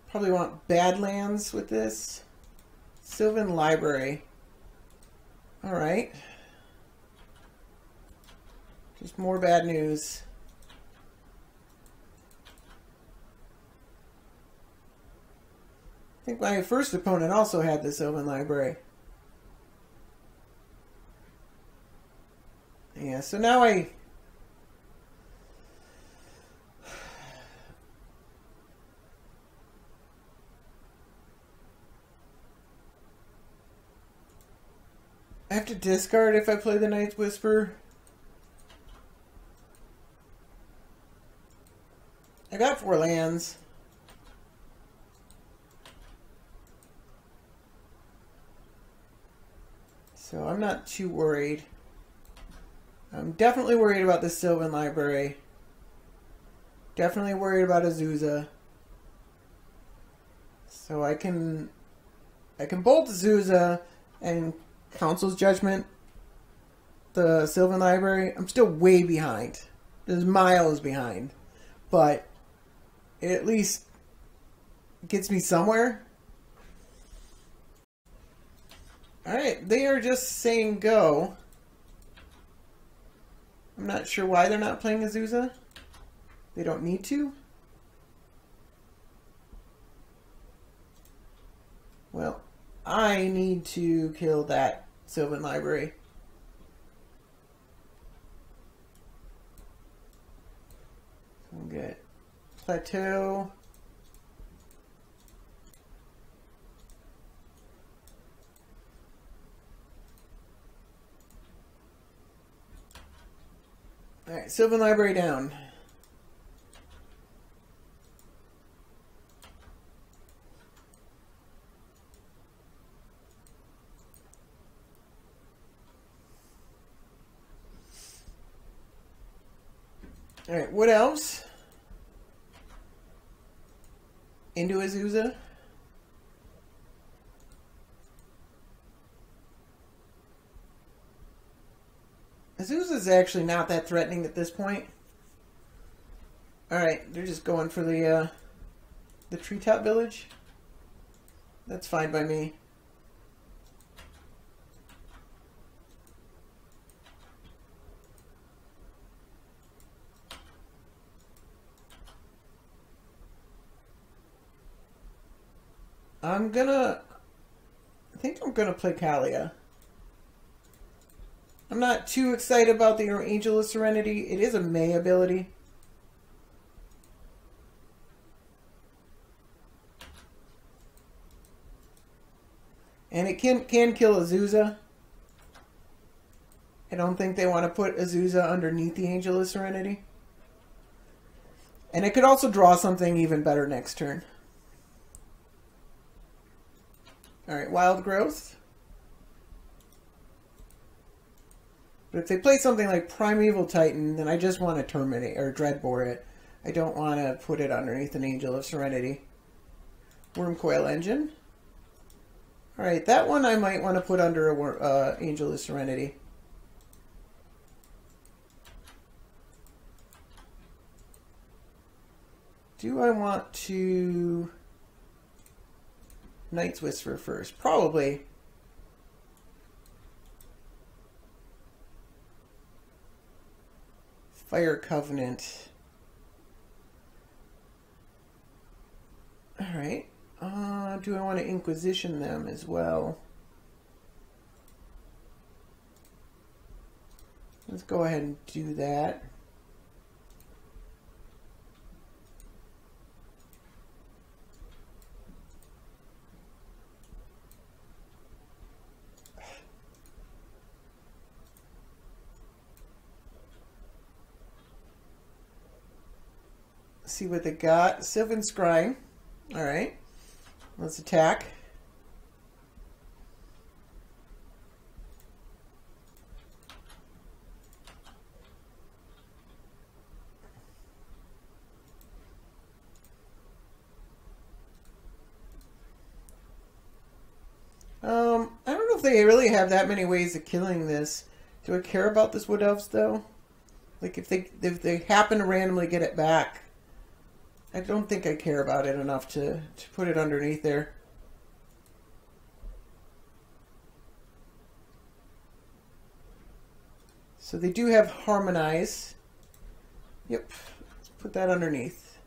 Probably want Badlands with this. Sylvan Library. Alright. Just more bad news. I think my first opponent also had the Sylvan Library. Yeah, so now I have to discard if I play the Night's Whisper. I got 4 lands. So I'm not too worried. I'm definitely worried about the Sylvan Library. Definitely worried about Azusa. So I can bolt Azusa and Council's Judgment the Sylvan Library. I'm still way behind. There's miles behind. But it at least gets me somewhere. Alright, they are just saying go. I'm not sure why they're not playing Azusa. They don't need to. Well, I need to kill that Sylvan Library. We'll get Plateau. Alright, Sylvan Library down. Alright, what else? Into Azusa. Azusa's actually not that threatening at this point. Alright, they're just going for the treetop village. That's fine by me. I think I'm gonna play Kaalia. I'm not too excited about the Angel of Serenity. It is a May ability. And it can kill Azusa. I don't think they want to put Azusa underneath the Angel of Serenity. And it could also draw something even better next turn. Alright, Wild Growth. But if they play something like Primeval Titan, then I just want to terminate or Dreadbore it. I don't want to put it underneath an Angel of Serenity. Wormcoil Engine. Alright, that one I might want to put under a Angel of Serenity. Do I want to Night's Whisper first? Probably. Fire Covenant. Alright. Do I want to Inquisition them as well? Let's go ahead and do that. See what they got. Sylvan Scry. Alright. Let's attack. I don't know if they really have that many ways of killing this. Do I care about this Wood Elves though? Like if they happen to randomly get it back, I don't think I care about it enough to put it underneath there. So they do have Harmonize. Yep, let's put that underneath.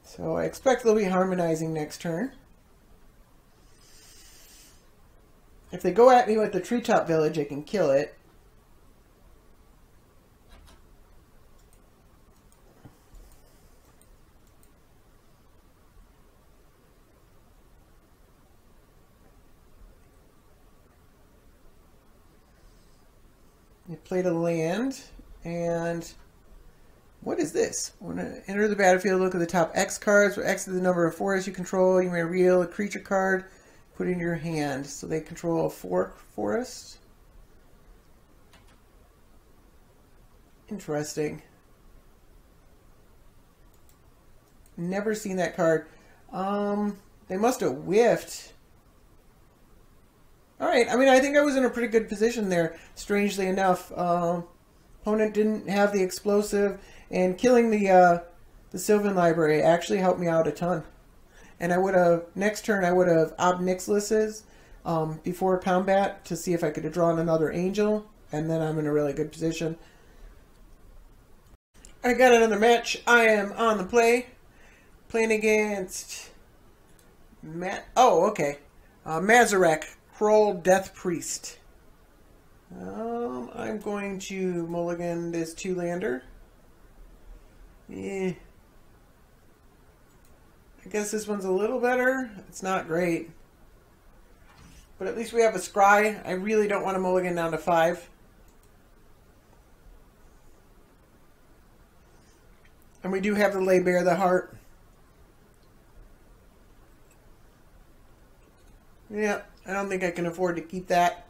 So I expect they'll be harmonizing next turn. If they go at me with the Treetop Village, I can kill it. I played a land, and what is this? When I enter the battlefield, look at the top X cards, where X is the number of forests you control. You may reveal a creature card, put in your hand. So they control a forest. Interesting. Never seen that card. They must have whiffed. Alright, I mean, I think I was in a pretty good position there, strangely enough. Opponent didn't have the explosive, and killing the the Sylvan Library actually helped me out a ton. And I would have, next turn, I would have Obnixilus's before combat to see if I could have drawn another Angel, and then I'm in a really good position. I got another match. I am on the play, playing against Mazirek, Kraul, Death Priest. I'm going to mulligan this 2-lander. I guess this one's a little better. It's not great. But at least we have a scry. I really don't want to mulligan down to 5. And we do have the Lay Bare the Heart. Yeah, I don't think I can afford to keep that.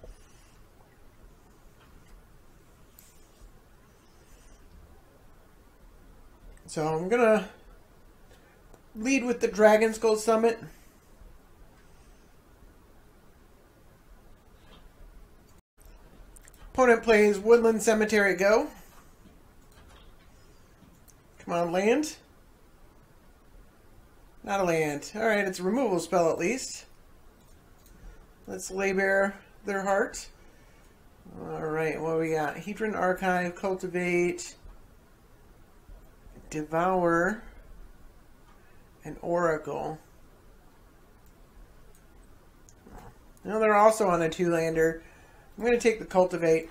So I'm going to lead with the Dragon Skull Summit. Opponent plays Woodland Cemetery Go. Come on, land. Not a land. Alright, it's a removal spell at least. Let's Lay Bare their heart. Alright, what we got? Hedron Archive, Cultivate, Devour, and Oracle. Now they're also on a 2-lander. I'm going to take the Cultivate.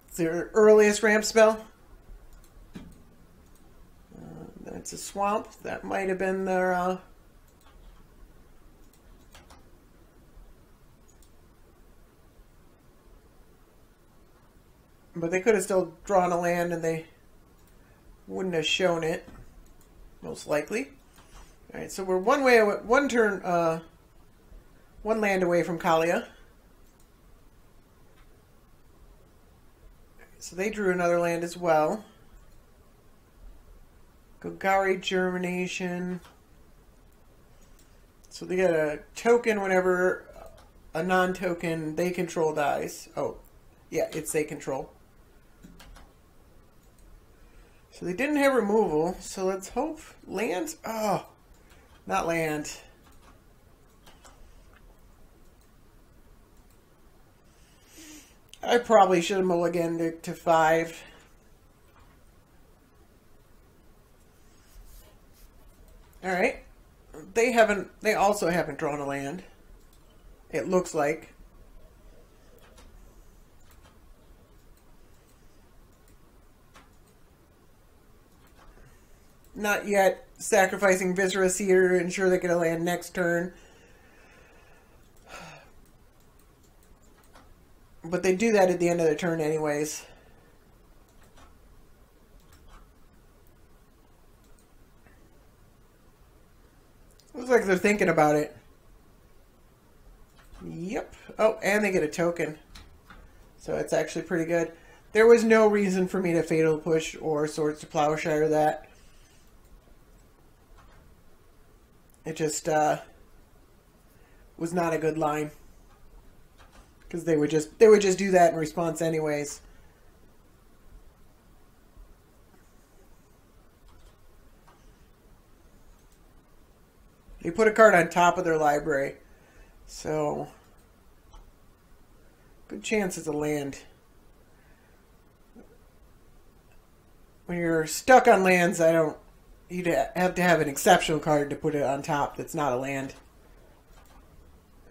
It's their earliest ramp spell. That's a Swamp. That might have been their... But they could have still drawn a land and they wouldn't have shown it, most likely. Alright, so we're one land away from Kaalia. So they drew another land as well. Golgari Germination. So they get a token whenever a non-token they control dies. Oh, yeah, it's they control. So they didn't have removal, so let's hope land. Oh, not land. I probably should have mulliganed to 5. Alright. They also haven't drawn a land. It looks like. Not yet. Sacrificing Viscera Seer to ensure they get a land next turn. But they do that at the end of the turn anyways. Looks like they're thinking about it. Yep. Oh, and they get a token. So it's actually pretty good. There was no reason for me to Fatal Push or Swords to Plowshare that. It just was not a good line. Because they would just do that in response anyways. They put a card on top of their library. So good chance it's a land. When you're stuck on lands, you'd have to have an exceptional card to put it on top that's not a land.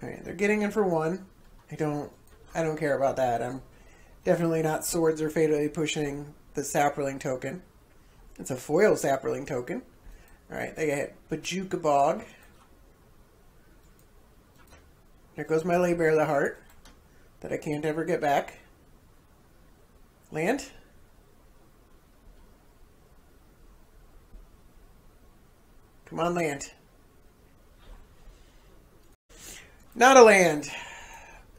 Alright, they're getting in for 1. I don't care about that. I'm definitely not swords or fatally pushing the Saproling token. It's a foil Saproling token. Alright, they get Bajuka Bog. There goes my Lay Bare the Heart that I can't ever get back. Land. Come on, land. Not a land.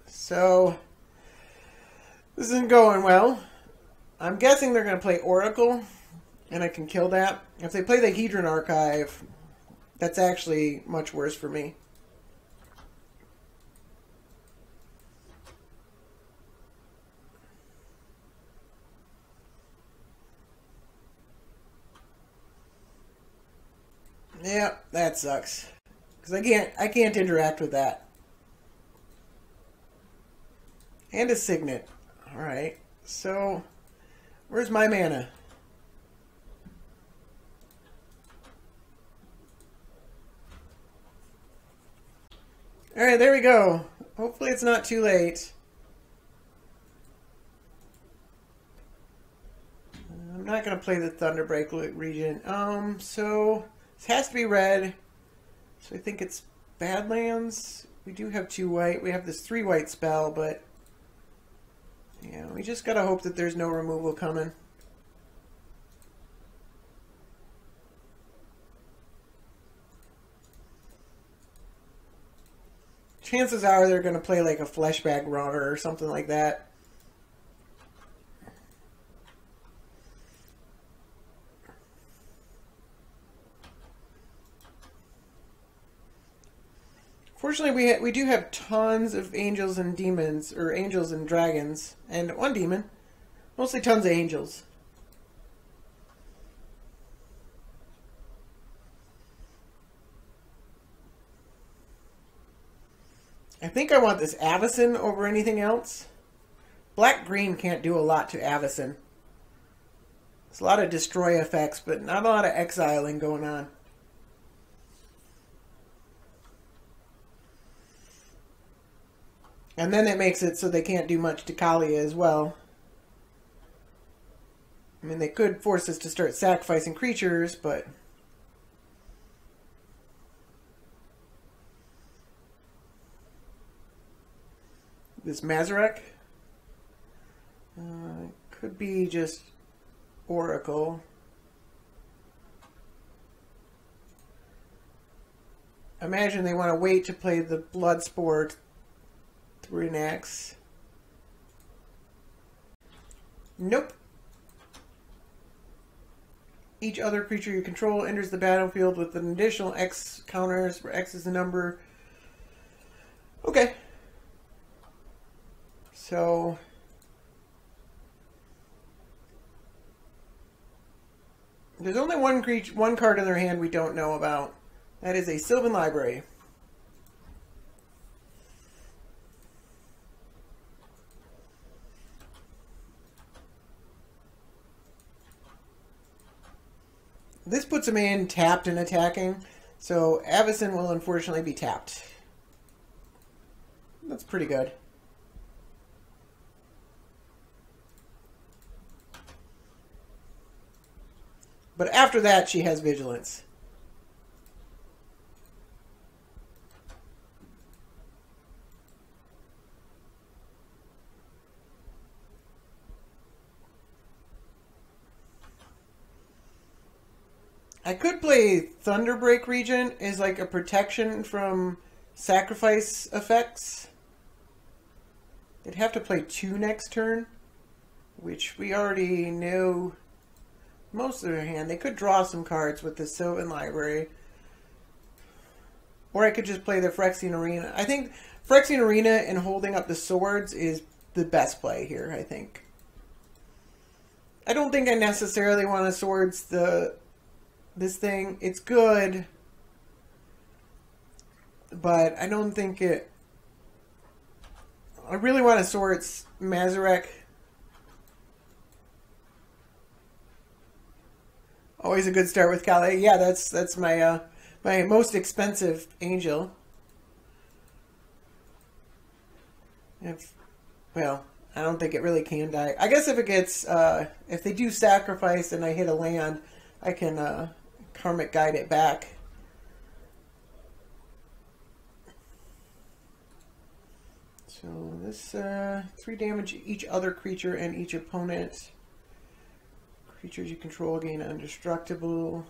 So, this isn't going well. I'm guessing they're going to play Oracle, and I can kill that. If they play the Hedron Archive, that's actually much worse for me. that sucks. Because I can't interact with that. And a Signet. Alright. So, where's my mana? Alright, there we go. Hopefully it's not too late. I'm not going to play the Thunderbreak region. So this has to be red. So I think it's Badlands. We do have 2 white. We have this 3 white spell, but yeah, we just got to hope that there's no removal coming. Chances are they're going to play like a Fleshbag Runner or something like that. Fortunately, we do have tons of angels and demons, or angels and dragons, and 1 demon. Mostly tons of angels. I think I want this Avacyn over anything else. Black-green can't do a lot to Avacyn. There's a lot of destroy effects, but not a lot of exiling going on. And then it makes it so they can't do much to Kaalia as well. I mean, they could force us to start sacrificing creatures, but this Mazirek could be just Oracle. Imagine they want to wait to play the Bloodsport 3-X. Nope. Each other creature you control enters the battlefield with an additional X counters, where X is the number. Okay. So there's only one card in their hand we don't know about. That is a Sylvan Library. This puts him in tapped and attacking, so Avacyn will unfortunately be tapped. That's pretty good. But after that, she has Vigilance. I could play Thunderbreak region as like a protection from sacrifice effects. They'd have to play 2 next turn, which we already know most of their hand. They could draw some cards with the Sylvan Library. Or I could just play the Phyrexian Arena. I think Phyrexian Arena and holding up the swords is the best play here, I think. I don't think I necessarily want to swords this thing. It's good, but I don't think it... I really want to swords Mazirek. Always a good start with Kaalia. Yeah, that's my my most expensive angel. Well, I don't think it really can die. I guess if it gets if they do sacrifice and I hit a land, I can Karmic Guide it back. So this 3 damage each other creature and each opponent. Creatures you control gain indestructible.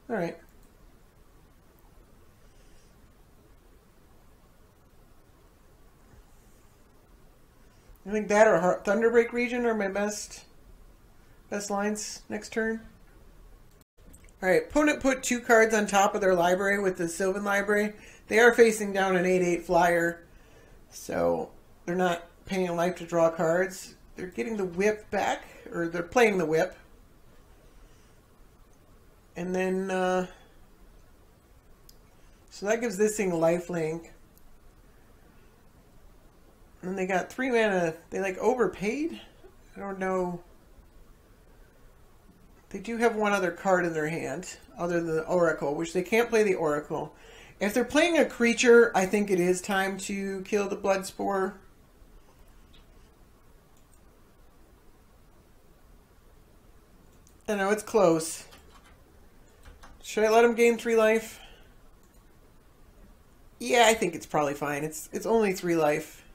Alright. I think that or Thunderbreak region are my best lines next turn. Alright, opponent put 2 cards on top of their library with the Sylvan Library. They are facing down an 8/8 flyer, so they're not paying a life to draw cards. They're getting the whip back, or they're playing the whip. And then So that gives this thing lifelink. And they got 3 mana. They like overpaid? I don't know. They do have one other card in their hand, other than the Oracle, which they can't play the Oracle. If they're playing a creature, I think it is time to kill the Bloodspore. I know it's close. Should I let him gain 3 life? Yeah, I think it's probably fine. It's only 3 life.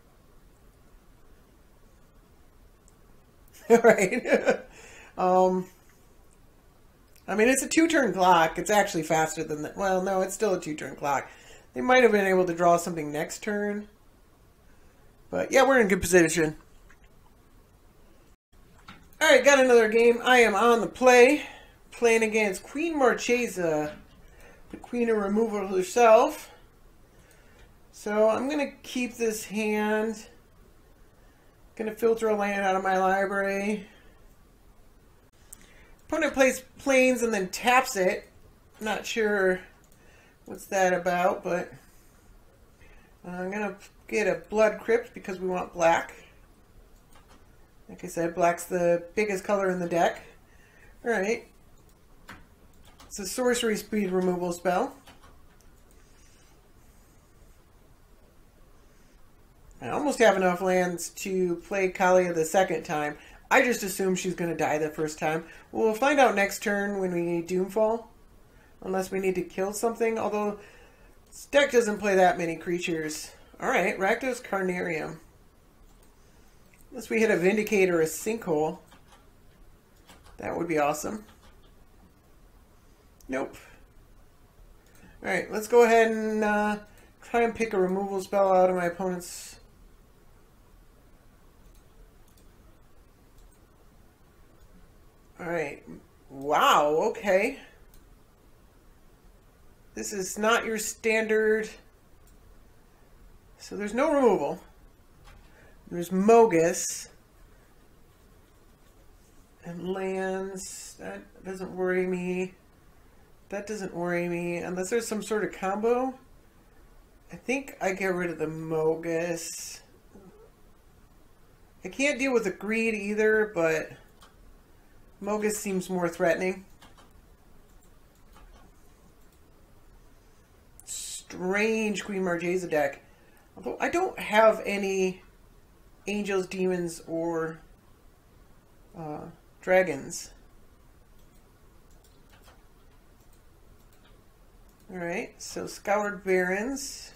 Right. I mean, it's a 2-turn clock. It's actually faster than that. Well, no, it's still a 2-turn clock. They might have been able to draw something next turn. But yeah, we're in good position. Alright, got another game. I am on the play. Playing against Queen Marchesa, the Queen of Removal herself. So I'm going to keep this hand. Going to filter a land out of my library. Opponent plays planes and then taps it. Not sure what's that about, but I'm going to get a Blood Crypt because we want black. Like I said, black's the biggest color in the deck. Alright. It's a sorcery speed removal spell. I almost have enough lands to play Kaalia the second time. I just assume she's going to die the first time. We'll find out next turn when we need Doomfall. Unless we need to kill something. Although, this deck doesn't play that many creatures. Alright, Rakdos Carnarium. Unless we hit a Vindicate or a Sinkhole. That would be awesome. Nope. Alright, let's go ahead and try and pick a removal spell out of my opponent's... Alright. Wow, okay. This is not your standard... So there's no removal. There's Mogus. And lands. That doesn't worry me. That doesn't worry me. Unless there's some sort of combo. I think I get rid of the Mogus. I can't deal with the Greed either, but... Mogus seems more threatening. Strange Queen Marchesa deck. Although I don't have any angels, demons, or dragons. Alright, so Scoured Barrens.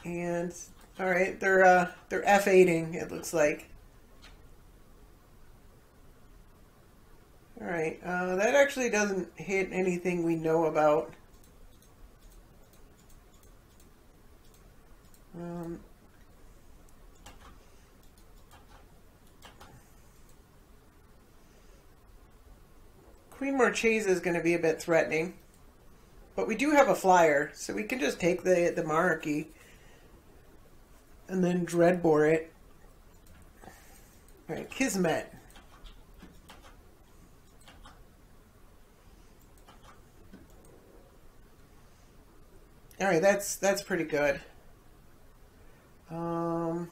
And, alright, they're F8ing, it looks like. Alright, that actually doesn't hit anything we know about. Queen Marchesa is going to be a bit threatening. But we do have a flyer, so we can just take the monarchy and then Dreadbore it. Alright, Kismet. Alright, that's pretty good. So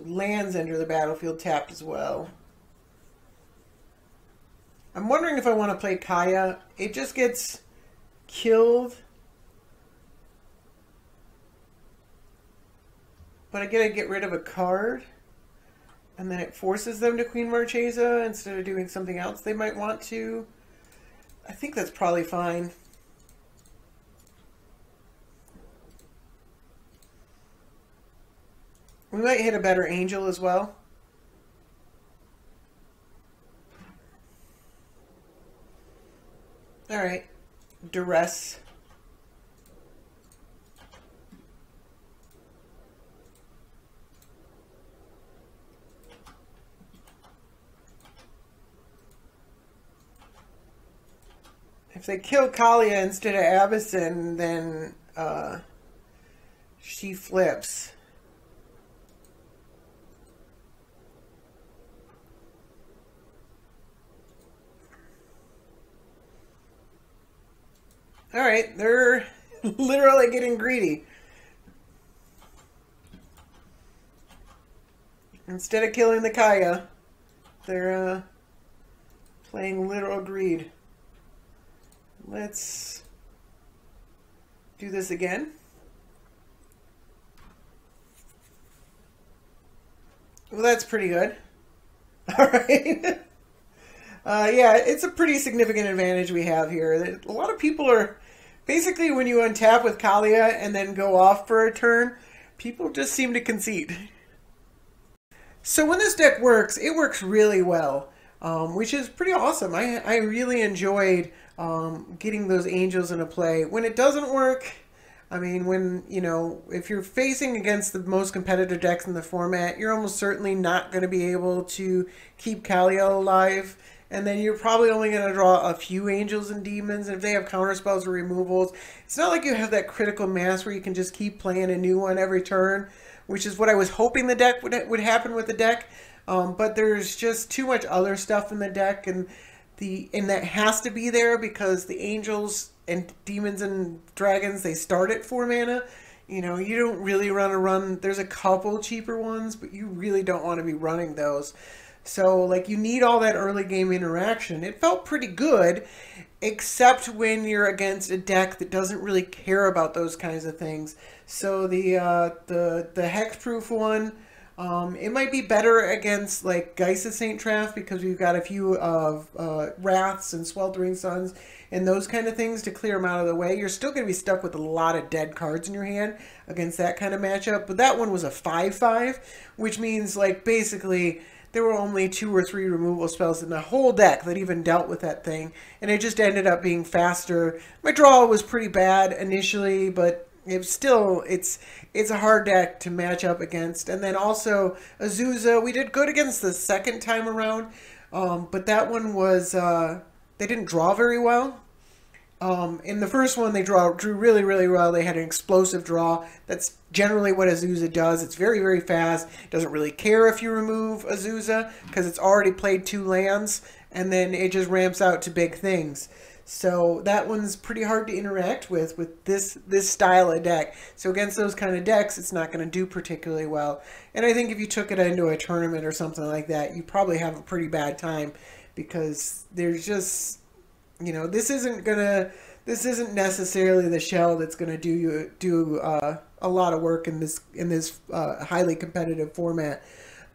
lands enter the battlefield tapped as well. I'm wondering if I want to play Kaalia. It just gets killed. But I gotta get rid of a card. And then it forces them to Queen Marchesa instead of doing something else they might want to. I think that's probably fine. We might hit a better angel as well. Alright. Duress. If they kill Kaalia instead of Abyssin, then she flips. Alright, they're literally getting greedy. Instead of killing the Kaalia, they're playing literal greed. Let's do this again. Well, that's pretty good. Alright. Yeah, it's a pretty significant advantage we have here. A lot of people are... Basically, when you untap with Kaalia and then go off for a turn, people just seem to concede. So when this deck works, it works really well, which is pretty awesome. I really enjoyed getting those angels into play. When it doesn't work, I mean, when, you know, if you're facing against the most competitive decks in the format, you're almost certainly not going to be able to keep Kaalia alive. And then you're probably only going to draw a few angels and demons. And if they have counterspells or removals, it's not like you have that critical mass where you can just keep playing a new one every turn, which is what I was hoping the deck would happen with the deck. But there's just too much other stuff in the deck, and that has to be there because the angels and demons and dragons, they start at 4 mana. You know, you don't really run. There's a couple cheaper ones, but you really don't want to be running those. So, like, you need all that early game interaction. It felt pretty good, except when you're against a deck that doesn't really care about those kinds of things. So the hexproof one, it might be better against, like, Geist Saint Traff because we've got a few Wraths and Sweltering Suns and those kind of things to clear them out of the way. You're still going to be stuck with a lot of dead cards in your hand against that kind of matchup. But that one was a 5/5, which means, like, basically... There were only 2 or 3 removal spells in the whole deck that even dealt with that thing, and it just ended up being faster. My draw was pretty bad initially, but it's a hard deck to match up against. And then also Azusa, we did good against the second time around, but that one was they didn't draw very well. In the first one, they drew really, really well. They had an explosive draw. That's generally what Azusa does. It's very, very fast. It doesn't really care if you remove Azusa because it's already played 2 lands, and then it just ramps out to big things. So that one's pretty hard to interact with this style of deck. So against those kind of decks, it's not going to do particularly well. And I think if you took it into a tournament or something like that, you probably have a pretty bad time because there's just... You know, this isn't necessarily the shell that's gonna do a lot of work in this highly competitive format.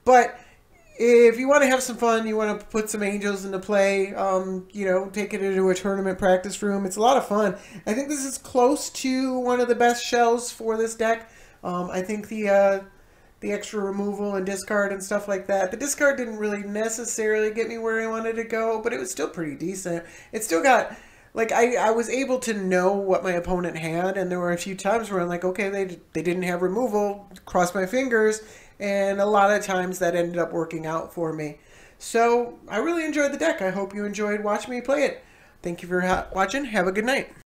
But if you want to have some fun, you want to put some angels into play, you know, take it into a tournament practice room. It's a lot of fun. I think this is close to one of the best shells for this deck. I think the extra removal and discard and stuff like that. The discard didn't really necessarily get me where I wanted to go, but it was still pretty decent. It still got, like, I was able to know what my opponent had, and there were a few times where I'm like, okay, they didn't have removal, cross my fingers, and a lot of times that ended up working out for me. So I really enjoyed the deck. I hope you enjoyed watching me play it. Thank you for watching. Have a good night.